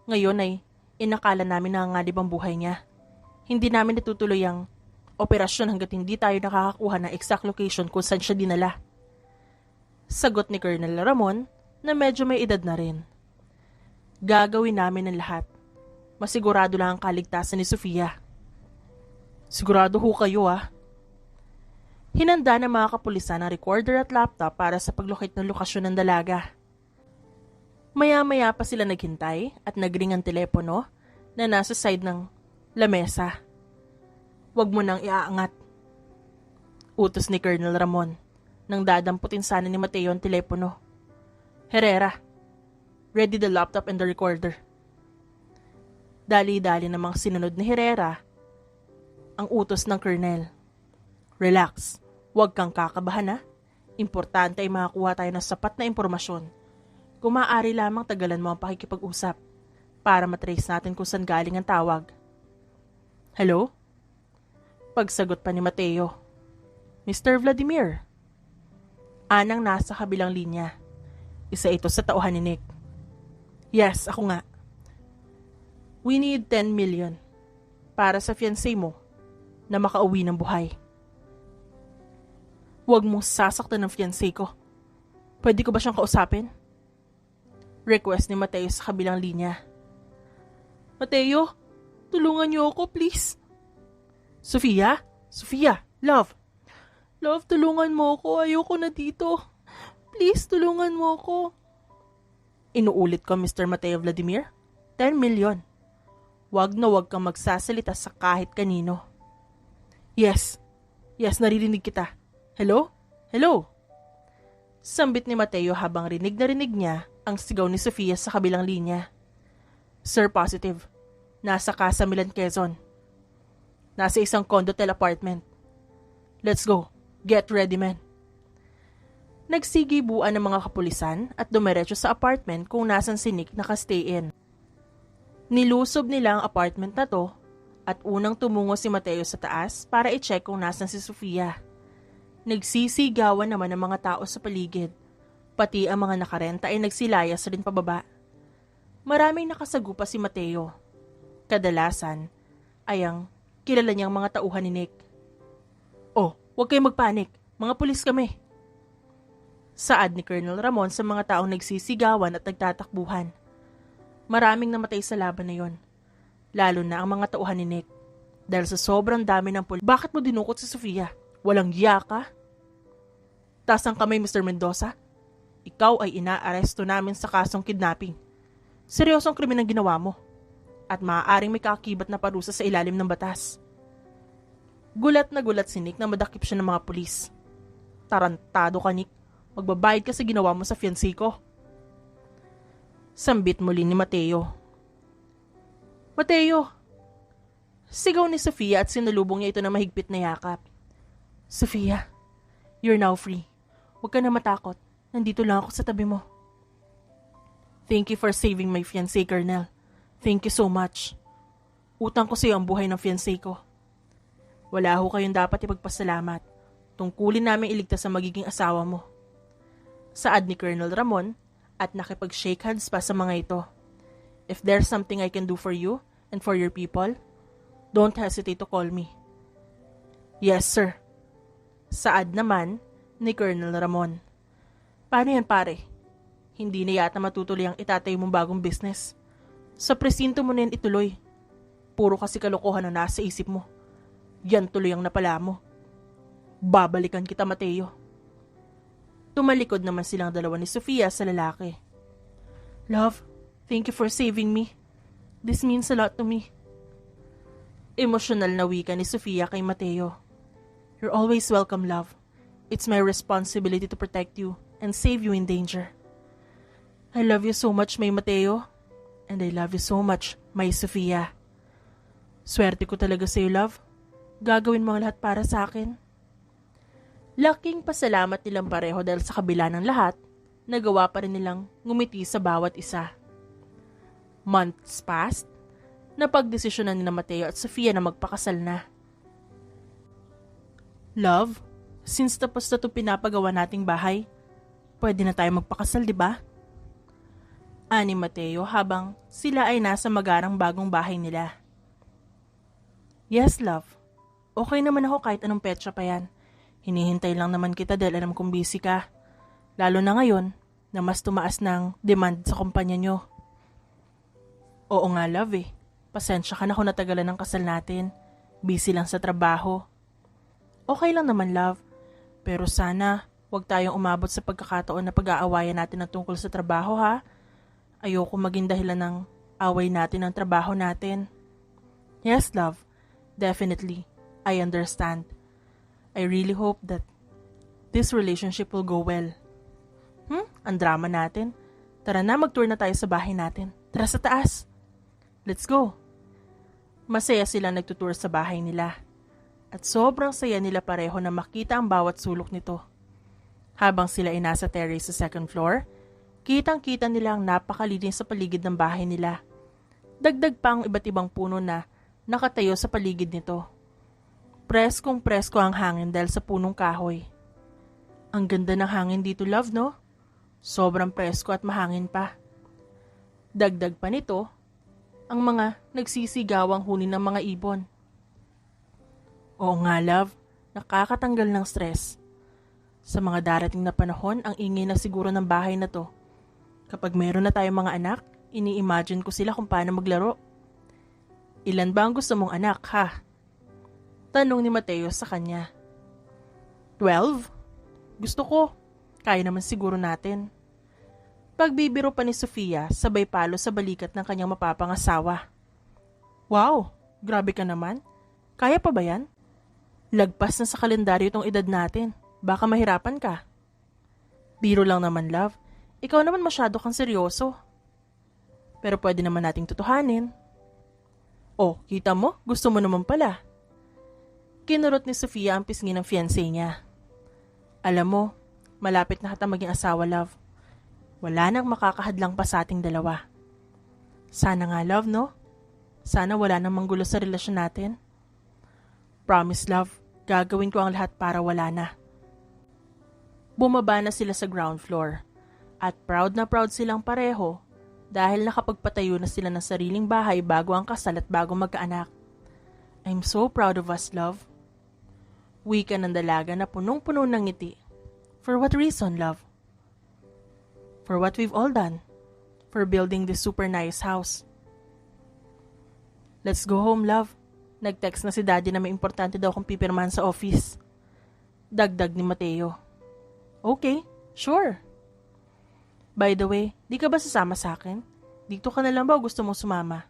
ngayon ay inakala namin na nanganganib ang buhay niya. Hindi namin natutuloy ang operasyon hanggat hindi tayo nakakakuha ng exact location kung saan siya dinala. Sagot ni Colonel Ramon na medyo may edad na rin. Gagawin namin ang lahat. Masigurado lang ang kaligtasan ni Sofia. Sigurado ho kayo Hinanda ng mga kapulisan ang recorder at laptop para sa paglocate ng lokasyon ng dalaga. Maya-maya pa sila naghintay at nagring ang telepono na nasa side ng lamesa. Huwag mo nang iaangat. Utos ni Colonel Ramon nang dadamputin sana ni Mateo ang telepono. Herrera, ready the laptop and the recorder. Dali-dali namang sinunod ni Herrera ang utos ng Colonel. Relax, huwag kang kakabahan Importante ay makakuha tayo ng sapat na impormasyon. Kung maaari lamang tagalan mo ang pakikipag-usap para matrace natin kung saan galing ang tawag. Hello? Pagsagot pa ni Mateo. Mr. Vladimir. Anang nasa kabilang linya. Isa ito sa tauhan ni Nick. Yes, ako nga. We need 10 million para sa fiancé mo na makauwi ng buhay. Huwag mong sasaktan ng fiancé ko. Pwede ko ba siyang kausapin? Request ni Mateo sa kabilang linya. Mateo, tulungan niyo ako please. Sofia? Sofia, love. Love, tulungan mo ako. Ayoko na dito. Please, tulungan mo ako. Inuulit ko, Mr. Mateo Vladimir. 10 million. Wag na wag kang magsasalita sa kahit kanino. Yes. Yes, naririnig kita. Hello? Hello? Sambit ni Mateo habang rinig na rinig niya ang sigaw ni Sofia sa kabilang linya. Sir, positive. Nasa Casa Milan, Quezon. Nasa isang condotel apartment. Let's go. Get ready, man. Nagsigibuan ng mga kapulisan at dumiretso sa apartment kung nasan si Nick nakastay in. Nilusob nila ang apartment na to at unang tumungo si Mateo sa taas para i-check kung nasan si Sofia. Nagsisigawan naman ang mga tao sa paligid. Pati ang mga nakarenta ay nagsilayas rin pababa. Maraming nakasagupa si Mateo. Kadalasan ay ang kilala niyang mga tauhan ni Nick. Oh, huwag kayong magpanik. Mga pulis kami. Saad ni Colonel Ramon sa mga taong nagsisigawan at nagtatakbuhan. Maraming namatay sa laban na yon. Lalo na ang mga tauhan ni Nick. Dahil sa sobrang dami ng pulis. Bakit mo dinukot si Sofia? Walang giya ka? Taas ang kamay, Mr. Mendoza. Ikaw ay inaaresto namin sa kasong kidnapping. Seryosong krimen ang ginawa mo. At maaaring may kaakibat na parusa sa ilalim ng batas. Gulat na gulat si Nick na madakip siya ng mga pulis. Tarantado ka, Nick. Magbabayad ka sa ginawa mo sa fiancé ko. Sambit muli ni Mateo. Mateo! Sigaw ni Sofia at sinalubong niya ito ng mahigpit na yakap. Sofia, you're now free. Huwag ka na matakot. Nandito lang ako sa tabi mo. Thank you for saving my fiancé, Colonel. Thank you so much. Utang ko sa iyo ang buhay ng fiancé ko. Wala ho kayong dapat ipagpasalamat. Tungkulin namin iligtas ang magiging asawa mo. Saad ni Colonel Ramon at nakipag-shake hands pa sa mga ito. If there's something I can do for you and for your people, don't hesitate to call me. Yes, sir. Saad naman ni Colonel Ramon. Paano yan, pare? Hindi na yata matutuloy ang itatayo mong bagong business. Sa presinto mo na yan ituloy. Puro kasi kalokohan na nasa isip mo. Yan tuloy ang napala mo. Babalikan kita, Mateo. Tumalikod naman silang dalawa ni Sofia sa lalaki. Love, thank you for saving me. This means a lot to me. Emosyonal na wika ni Sofia kay Mateo. You're always welcome, love. It's my responsibility to protect you and save you in danger. I love you so much, my Mateo. And I love you so much, my Sofia. Swerte ko talaga sa'yo, love. Gagawin mo ang lahat para sa akin. Laking pasalamat nilang pareho dahil sa kabila ng lahat, nagawa pa rin nilang ngumiti sa bawat isa. Months passed, napagdesisyonan ni Mateo at Sofia na magpakasal na. Love, since tapos na ito pinapagawa nating bahay, pwede na tayo magpakasal, di ba? Ani Mateo habang sila ay nasa magarang bagong bahay nila. Yes, love. Okay naman ako kahit anong petsa pa yan. Hinihintay lang naman kita dahil alam kong busy ka. Lalo na ngayon na mas tumaas ng demand sa kumpanya nyo. Oo nga, love eh. Pasensya ka na kung natagalan ng kasal natin. Busy lang sa trabaho. Okay lang naman, love. Pero sana huwag tayong umabot sa pagkakataon na pag-aawayan natin ng tungkol sa trabaho, ha? Ayoko maging dahilan ng away natin ng trabaho natin. Yes, love. Definitely. I understand. I really hope that this relationship will go well. Ang drama natin. Tara na, mag-tour na tayo sa bahay natin. Tara sa taas. Let's go. Masaya silang nagtutour sa bahay nila. At sobrang saya nila pareho na makita ang bawat sulok nito. Habang sila ay nasa terrace sa second floor, kitang-kita nila ang napakalinis sa paligid ng bahay nila. Dagdag pa ang iba't ibang puno na nakatayo sa paligid nito. Preskong presko ang hangin dahil sa punong kahoy. Ang ganda ng hangin dito, love, no? Sobrang presko at mahangin pa. Dagdag pa nito, ang mga nagsisigawang huni ng mga ibon. Oo nga, love, nakakatanggal ng stress. Sa mga darating na panahon, ang ingay na siguro ng bahay na to. Kapag meron na tayong mga anak, ini-imagine ko sila kung paano maglaro. Ilan ba ang gusto mong anak, ha? Tanong ni Mateo sa kanya. 12? Gusto ko. Kaya naman siguro natin. Pagbibiro pa ni Sofia, sabay palo sa balikat ng kanyang mapapangasawa. Wow, grabe ka naman. Kaya pa ba yan? Lagpas na sa kalendaryo itong edad natin. Baka mahirapan ka. Biro lang naman, love. Ikaw naman masyado kang seryoso. Pero pwede naman nating tutuhanin. Oh, kita mo? Gusto mo naman pala. Kinurot ni Sofia ang pisngi ng fiancé niya. Alam mo, malapit na kita maging asawa, love. Wala nang makakahadlang pa sa ating dalawa. Sana nga, love, no? Sana wala nang manggulo sa relasyon natin. Promise, love, gagawin ko ang lahat para wala na. Bumaba na sila sa ground floor. At proud na proud silang pareho dahil nakapagpatayo na sila ng sariling bahay bago ang kasal at bago magkaanak. I'm so proud of us, love. Wika ng dalaga na punong-puno ng ngiti. For what reason, love? For what we've all done. For building this super nice house. Let's go home, love. Nag-text na si Daddy na may importante daw kong pipirmahan sa office. Dagdag ni Mateo. Okay, sure. By the way, di ka ba sasama sa akin? Dito ka na lang ba o gusto mong sumama?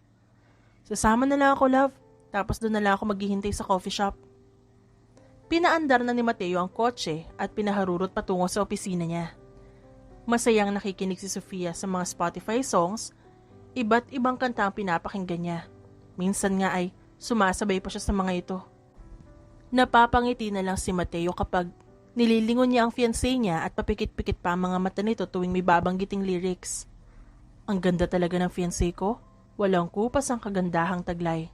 Sasama na lang ako, love. Tapos doon na lang ako maghihintay sa coffee shop. Pinaandar na ni Mateo ang kotse at pinaharurot patungo sa opisina niya. Masayang nakikinig si Sofia sa mga Spotify songs, iba't ibang kanta ang pinapakinggan niya. Minsan nga ay sumasabay pa siya sa mga ito. Napapangiti na lang si Mateo kapag nililingon niya ang fiancé niya at papikit-pikit pa ang mga mata nito tuwing may babanggiting lyrics. Ang ganda talaga ng fiancé ko, walang kupas ang kagandahang taglay.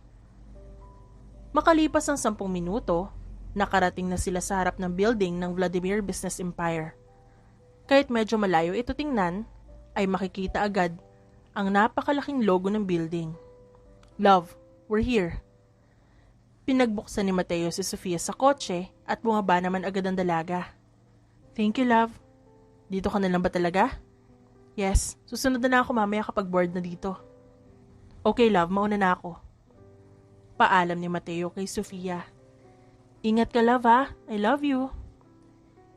Makalipas ang 10 minuto, nakarating na sila sa harap ng building ng Vladimir Business Empire. Kahit medyo malayo ito tingnan, ay makikita agad ang napakalaking logo ng building. Love, we're here. Pinagbuksan ni Mateo si Sofia sa kotse at bumaba naman agad ang dalaga. Thank you, love. Dito ka na lang ba talaga? Yes, susunod na ako mamaya kapag bored na dito. Okay, love, mauna na ako. Paalam ni Mateo kay Sofia. Ingat ka, love, ha? I love you.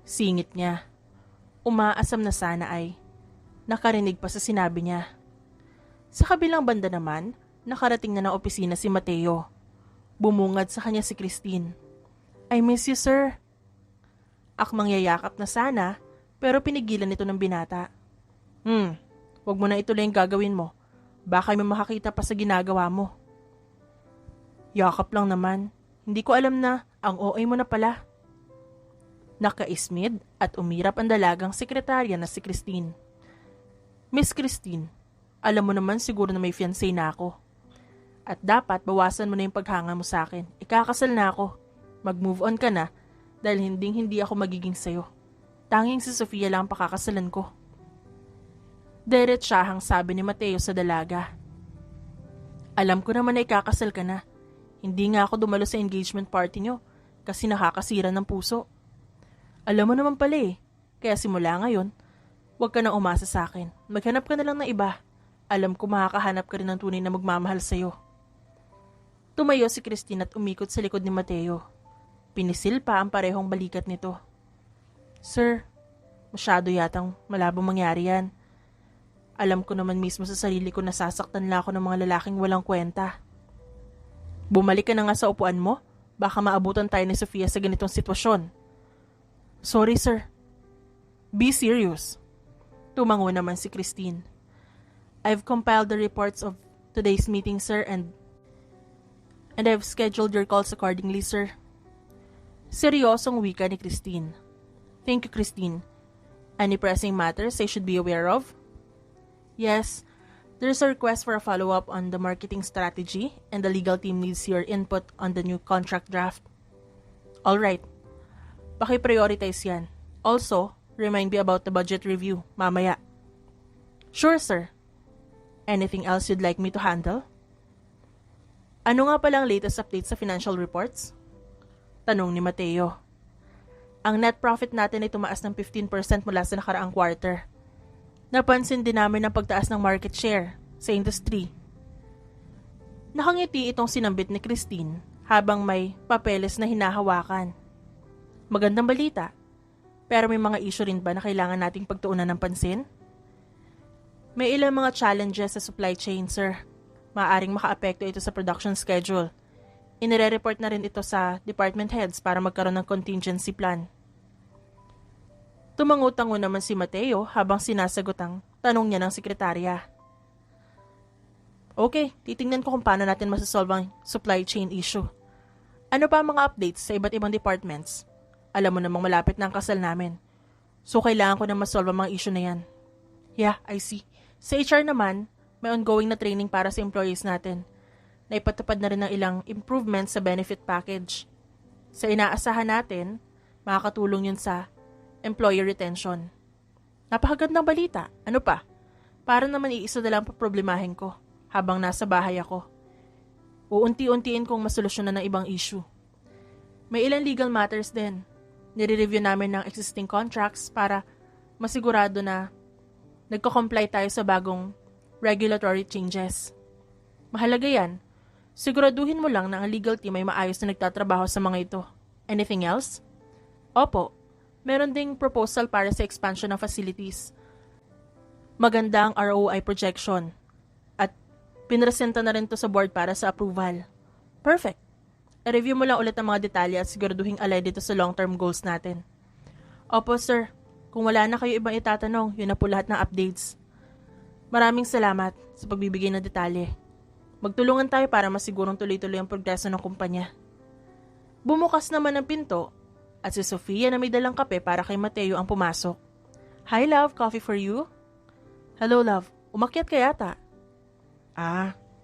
Singit niya. Umaasam na sana ay nakarinig pa sa sinabi niya. Sa kabilang banda naman, nakarating na ng opisina si Mateo. Bumungad sa kanya si Christine. I miss you, sir. Akmang yayakap na sana, pero pinigilan ito ng binata. Wag mo na ituloy ang gagawin mo. Baka may makakita pa sa ginagawa mo. Yakap lang naman. Hindi ko alam na ang OA mo na pala. Nakaismid at umirap ang dalagang sekretarya na si Christine. Miss Christine, alam mo naman siguro na may fiancé na ako. At dapat bawasan mo na yung paghanga mo sa akin. Ikakasal na ako. Mag-move on ka na dahil hindi ako magiging sayo. Tanging si Sofia lang ang pakakasalan ko. Diretsahang sabi ni Mateo sa dalaga. Alam ko naman na ikakasal ka na. Hindi nga ako dumalo sa engagement party nyo kasi nakakasira ng puso. Alam mo naman pala kaya simula ngayon, huwag ka na umasa sa akin. Maghanap ka na lang ng iba. Alam ko makakahanap ka rin ng tunay na magmamahal sa'yo. Tumayo si Christine at umikot sa likod ni Mateo. Pinisil pa ang parehong balikat nito. Sir, masyado yatang malabong mangyari yan. Alam ko naman mismo sa sarili ko na sasaktan lang ako ng mga lalaking walang kwenta. Bumalik ka na nga sa upuan mo, baka maabutan tayo ni Sofia sa ganitong sitwasyon. Sorry, sir. Be serious. Tumango naman si Christine. I've compiled the reports of today's meeting, sir, and I've scheduled your calls accordingly, sir. Seryosong wika ni Christine. Thank you, Christine. Any pressing matters I should be aware of? Yes, there's a request for a follow-up on the marketing strategy and the legal team needs your input on the new contract draft. Alright. Paki-prioritize yan. Also, remind me about the budget review, mamaya. Sure, sir. Anything else you'd like me to handle? Ano nga palang latest update sa financial reports? Tanong ni Mateo. Ang net profit natin ay tumaas ng 15% mula sa nakaraang quarter. Napansin din namin ang pagtaas ng market share sa industry. Nakangiti itong sinambit ni Christine habang may papeles na hinahawakan. Magandang balita. Pero may mga issue rin ba na kailangan nating pagtuunan ng pansin? May ilang mga challenges sa supply chain, sir. Maaaring makaapekto ito sa production schedule. Inire-report na rin ito sa department heads para magkaroon ng contingency plan. Tumango-tango naman si Mateo habang sinasagot ang tanong niya ng sekretarya. Okay, titingnan ko kung paano natin masasolve ang supply chain issue. Ano pa ang mga updates sa iba't ibang departments? Alam mo namang malapit na ang kasal namin. So kailangan ko na masolve ang mga issue na yan. Yeah, I see. Sa HR naman, may ongoing na training para sa employees natin. Naipatupad na rin ng ilang improvements sa benefit package. Sa inaasahan natin, makakatulong yun sa employee retention. Napakagandang balita. Ano pa? Para naman iisa na lang problemahin ko habang nasa bahay ako. Uunti-untiin kong masolusyonan ng ibang issue. May ilang legal matters din. Nire-review namin ng existing contracts para masigurado na nagko-comply tayo sa bagong regulatory changes. Mahalaga yan. Siguraduhin mo lang na ang legal team ay maayos na nagtatrabaho sa mga ito. Anything else? Opo. Meron ding proposal para sa expansion ng facilities. Maganda ang ROI projection. At pinresenta na rin to sa board para sa approval. Perfect. I-review mo lang ulit ang mga detalye at siguraduhin alay dito sa long-term goals natin. Opo, sir. Kung wala na kayo ibang itatanong, yun na po lahat ng updates. Maraming salamat sa pagbibigay ng detalye. Magtulungan tayo para masigurong tuloy-tuloy ang progreso ng kumpanya. Bumukas naman ang pinto at si Sofia na may dalang kape para kay Mateo ang pumasok. Hi love, coffee for you? Hello love, umakyat ka yata?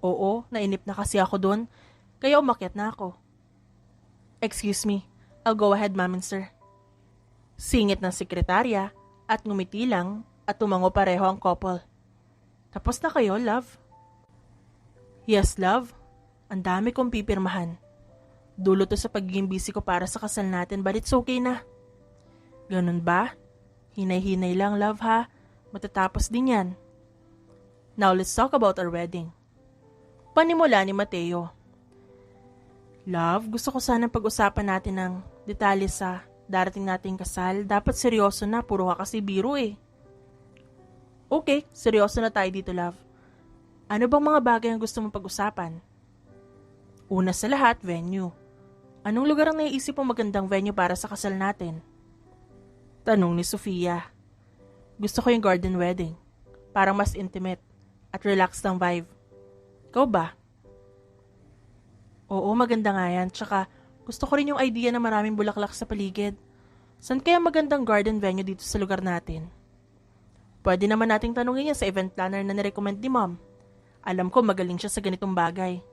Oo, nainip na kasi ako doon, kaya umakyat na ako. Excuse me, I'll go ahead ma'am and sir. Singit ng sekretarya at ngumiti lang at tumango pareho ang couple. Tapos na kayo, love? Yes, love. Ang dami kong pipirmahan. Dulo to sa pagiging busy ko para sa kasal natin but it's okay na. Ganun ba? Hinay-hinay lang, love ha. Matatapos din yan. Now let's talk about our wedding. Panimula ni Mateo. Love, gusto ko sanang pag-usapan natin ng detalye sa darating nating kasal. Dapat seryoso na, puro ka kasi biro eh. Okay, seryoso na tayo dito, love. Ano bang mga bagay ang gusto mong pag-usapan? Una sa lahat, venue. Anong lugar ang naiisip mong magandang venue para sa kasal natin? Tanong ni Sofia. Gusto ko yung garden wedding. Parang mas intimate at relaxed ang vibe. Ikaw ba? Oo, maganda nga yan. Tsaka gusto ko rin yung idea na maraming bulaklak sa paligid. Saan kaya magandang garden venue dito sa lugar natin? Pwede naman nating tanungin niya sa event planner na nirecommend ni mom. Alam ko magaling siya sa ganitong bagay.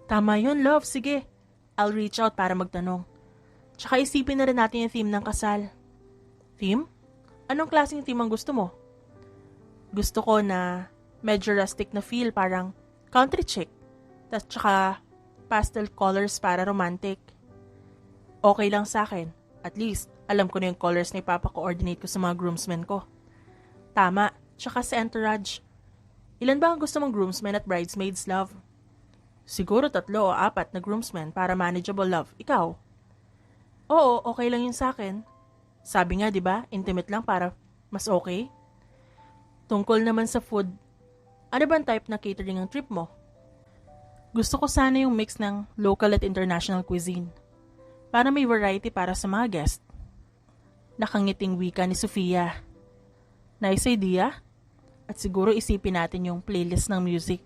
Tama yun, love. Sige. I'll reach out para magtanong. Tsaka isipin na rin natin yung theme ng kasal. Theme? Anong klaseng theme ang gusto mo? Gusto ko na medyo rustic na feel, parang country chic. Tsaka pastel colors para romantic. Okay lang sa akin. At least, alam ko na yung colors na ipapa-coordinate ko sa mga groomsmen ko. Tama, tsaka sa entourage. Ilan ba ang gusto mong groomsmen at bridesmaids, love? Siguro 3 o 4 na groomsmen para manageable, love. Ikaw? Oo, okay lang yun sa akin. Sabi nga, di ba, intimate lang para mas okay? Tungkol naman sa food, ano ba ang type na catering ang trip mo? Gusto ko sana yung mix ng local at international cuisine. Para may variety para sa mga guest. Nakangiting wika ni Sofia. Nice idea. At siguro isipin natin yung playlist ng music.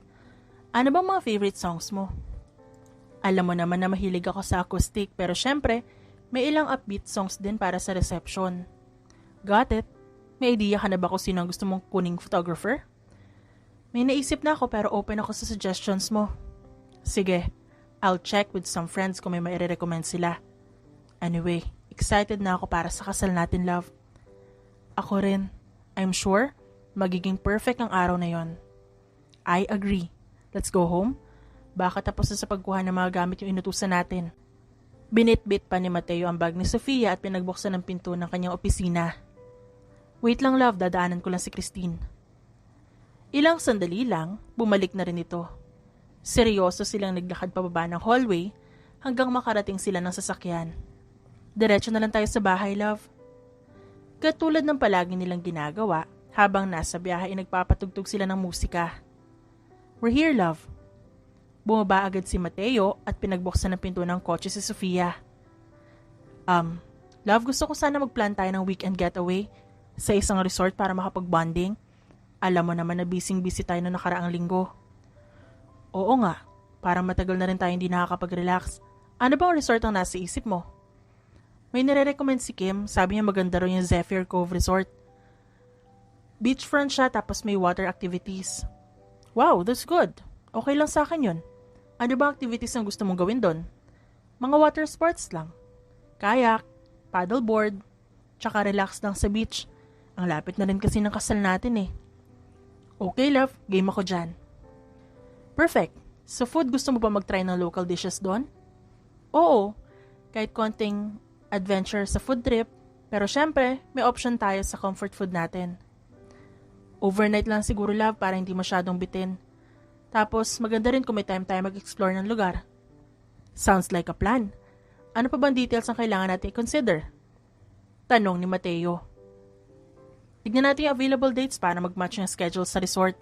Ano bang mga favorite songs mo? Alam mo naman na mahilig ako sa acoustic pero syempre, may ilang upbeat songs din para sa reception. Got it? May idea ka na ba kung sino ang gusto mong kuning photographer? May naisip na ako pero open ako sa suggestions mo. Sige, I'll check with some friends kung may maire-recommend sila. Anyway, excited na ako para sa kasal natin, love. Ako rin. I'm sure, magiging perfect ang araw na yon. I agree. Let's go home. Baka tapos na sa pagkuha ng mga gamit yung inutusan natin. Binitbit pa ni Mateo ang bag ni Sofia at pinagbuksan ng pinto ng kanyang opisina. Wait lang, love, dadaanan ko lang si Christine. Ilang sandali lang, bumalik na rin ito. Seryoso silang naglakad pababa ng hallway hanggang makarating sila ng sasakyan. Diretso na lang tayo sa bahay, love. Katulad ng palagi nilang ginagawa, habang nasa biyahe ay nagpapatugtog sila ng musika. We're here, love. Bumaba agad si Mateo at pinagbuksan ng pinto ng kotse si Sofia. Love, gusto ko sana magplan tayo ng weekend getaway sa isang resort para makapag-bonding. Alam mo naman na busy-busy tayo noong nakaraang linggo. Oo nga, parang matagal na rin tayo hindi nakakapag-relax. Ano bang resort ang nasa isip mo? May nire-recommend si Kim, sabi niya maganda rin yung Zephyr Cove Resort. Beachfront siya tapos may water activities. Wow, that's good. Okay lang sa akin yun. Ano ba activities ang gusto mong gawin doon? Mga water sports lang. Kayak, paddleboard, tsaka relax lang sa beach. Ang lapit na rin kasi ng kasal natin eh. Okay love, game ako dyan. Perfect. Sa food, gusto mo ba mag-try ng local dishes doon? Oo, kahit konting adventure sa food trip, pero syempre, may option tayo sa comfort food natin. Overnight lang siguro love para hindi masyadong bitin. Tapos maganda rin kung may time tayo mag-explore ng lugar. Sounds like a plan. Ano pa bang details ang kailangan natin i-consider? Tanong ni Mateo. Tignan natin yung available dates para mag-match yung schedule sa resort.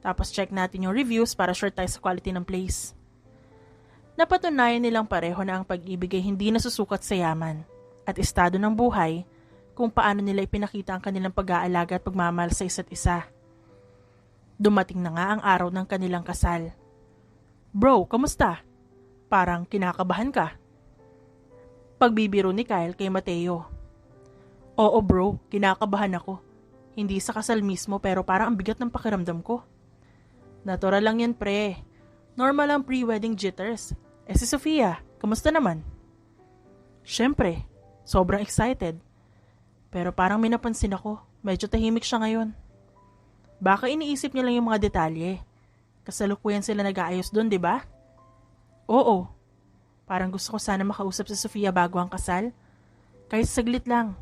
Tapos check natin yung reviews para sure tayo sa quality ng place. Napatunayan nilang pareho na ang pag-ibig ay hindi nasusukat sa yaman at estado ng buhay, kung paano nila ipinakita ang kanilang pag-aalaga at pagmamahal sa isa't isa. Dumating na nga ang araw ng kanilang kasal. "Bro, kamusta? Parang kinakabahan ka." Pagbibiro ni Kyle kay Mateo. "Oo bro, kinakabahan ako. Hindi sa kasal mismo pero parang ang bigat ng pakiramdam ko." "Natural lang yan pre. Normal ang pre-wedding jitters. Si Sofia, kamusta naman?" "Syempre, sobrang excited. Pero parang may napansin ako, medyo tahimik siya ngayon." "Baka iniisip niya lang yung mga detalye. Kasalukuyan sila nag-aayos doon, di ba?" "Oo. Parang gusto ko sana makausap si Sofia bago ang kasal. Kahit saglit lang."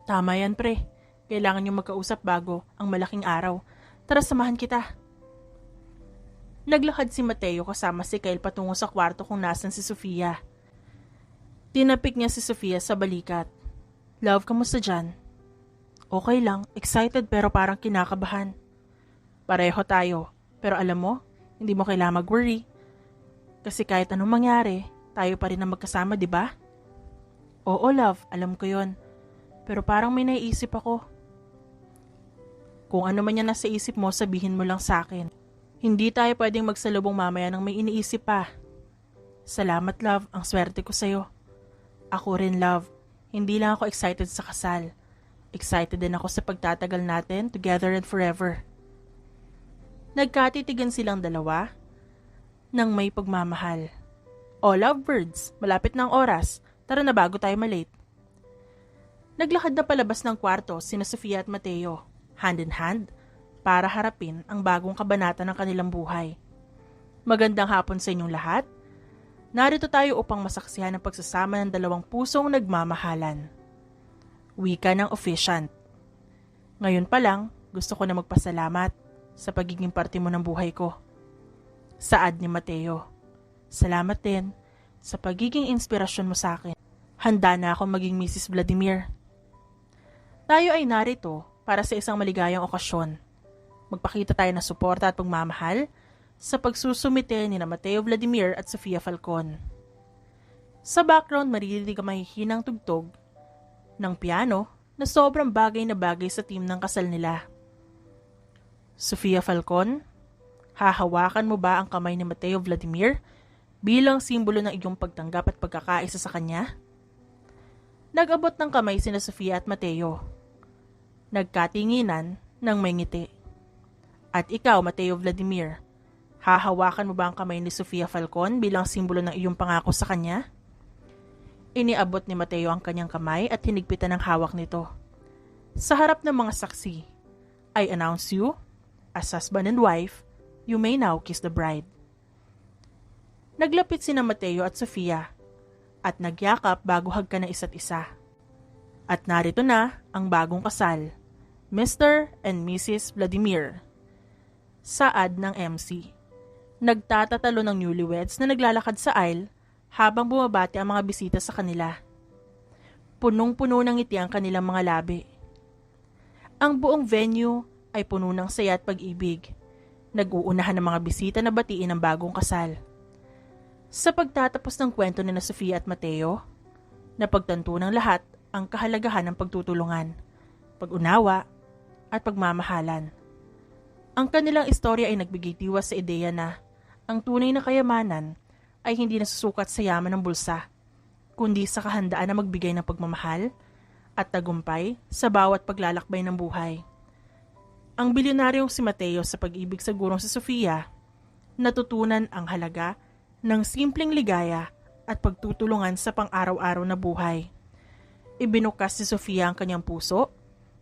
"Tama yan pre. Kailangan niyong magkausap bago ang malaking araw. Tara, samahan kita." Naglakad si Mateo kasama si Kyle patungo sa kwarto kung nasan si Sofia. Tinapik niya si Sofia sa balikat. "Love, kamusta dyan?" "Okay lang, excited pero parang kinakabahan." "Pareho tayo, pero alam mo, hindi mo kailangan mag-worry. Kasi kahit anong mangyari, tayo pa rin na magkasama, di ba?" "Oo love, alam ko yon. Pero parang may naiisip ako." "Kung ano man yan nasa isip mo, sabihin mo lang sa akin. Hindi tayo pwedeng magsalubong mamaya nang may iniisip pa." "Salamat love, ang swerte ko sa'yo." "Ako rin love, hindi lang ako excited sa kasal. Excited din ako sa pagtatagal natin together and forever." Nagkatitigan silang dalawa nang may pagmamahal. "Oh lovebirds, malapit na ang oras. Tara na bago tayo malate." Naglakad na palabas ng kwarto sina Sofia at Mateo, hand in hand, para harapin ang bagong kabanata ng kanilang buhay. Magandang hapon sa inyong lahat. Narito tayo upang masaksihan ang pagsasama ng dalawang pusong nagmamahalan. Wika ng officiant. Ngayon pa lang, gusto ko na magpasalamat sa pagiging parte mo ng buhay ko. Saad ni Mateo. Salamat din sa pagiging inspirasyon mo sa akin. Handa na ako maging Mrs. Vladimir. Tayo ay narito para sa isang maligayang okasyon. Magpakita tayo ng suporta at pagmamahal sa pagsusumite ni na Mateo Vladimir at Sofia Falcon. Sa background, maririnig ang mahihinang tugtog ng piano na sobrang bagay na bagay sa team ng kasal nila. Sofia Falcon, hahawakan mo ba ang kamay ni Mateo Vladimir bilang simbolo ng iyong pagtanggap at pagkakaisa sa kanya? Nag-abot ng kamay sina Sofia at Mateo. Nagkatinginan ng may ngiti. At ikaw, Mateo Vladimir, hahawakan mo ba ang kamay ni Sofia Falcon bilang simbolo ng iyong pangako sa kanya? Iniabot ni Mateo ang kanyang kamay at hinigpitan ang hawak nito. Sa harap ng mga saksi, I announce you, as husband and wife, you may now kiss the bride. Naglapit sina Mateo at Sofia at nagyakap bago hagkan ng isa't isa. At narito na ang bagong kasal, Mr. and Mrs. Vladimir. Saad ng MC. Nagtatatalo ng newlyweds na naglalakad sa aisle habang bumabati ang mga bisita sa kanila. Punong-puno ng ngiti ang kanilang mga labi. Ang buong venue ay puno ng saya at pag-ibig. Nag-uunahan ng mga bisita na batiin ang bagong kasal. Sa pagtatapos ng kwento ni na Sofia at Mateo, napagtanto ng lahat ang kahalagahan ng pagtutulungan, pag-unawa, at pagmamahalan. Ang kanilang istorya ay nagbigay tiwas sa ideya na ang tunay na kayamanan ay hindi nasusukat sa yaman ng bulsa, kundi sa kahandaan na magbigay ng pagmamahal at tagumpay sa bawat paglalakbay ng buhay. Ang bilyonaryong si Mateo sa pag-ibig sa gurong si Sofia, natutunan ang halaga ng simpleng ligaya at pagtutulungan sa pang-araw-araw na buhay. Ibinukas si Sofia ang kanyang puso,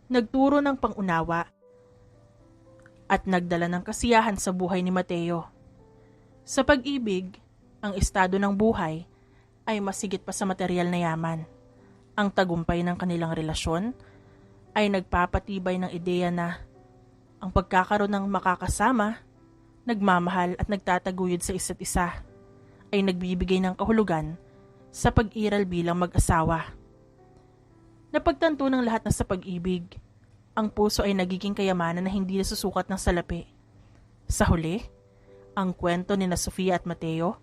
nagturo ng pangunawa, at nagdala ng kasiyahan sa buhay ni Mateo. Sa pag-ibig, ang estado ng buhay ay masigit pa sa material na yaman. Ang tagumpay ng kanilang relasyon ay nagpapatibay ng ideya na ang pagkakaroon ng makakasama, nagmamahal at nagtataguyod sa isa't isa ay nagbibigay ng kahulugan sa pag-iral bilang mag-asawa. Napagtanto ng lahat na sa pag-ibig, ang puso ay nagiging kayamanan na hindi nasusukat ng salapi. Sa huli, ang kwento ni na Sofia at Mateo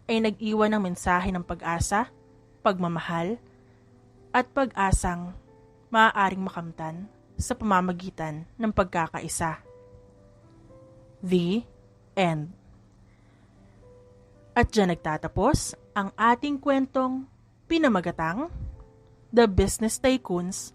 ay nag-iwan ng mensahe ng pag-asa, pagmamahal, at pag-asang maaaring makamtan sa pamamagitan ng pagkakaisa. The End. At dyan nagtatapos ang ating kwentong pinamagatang The Business Tycoons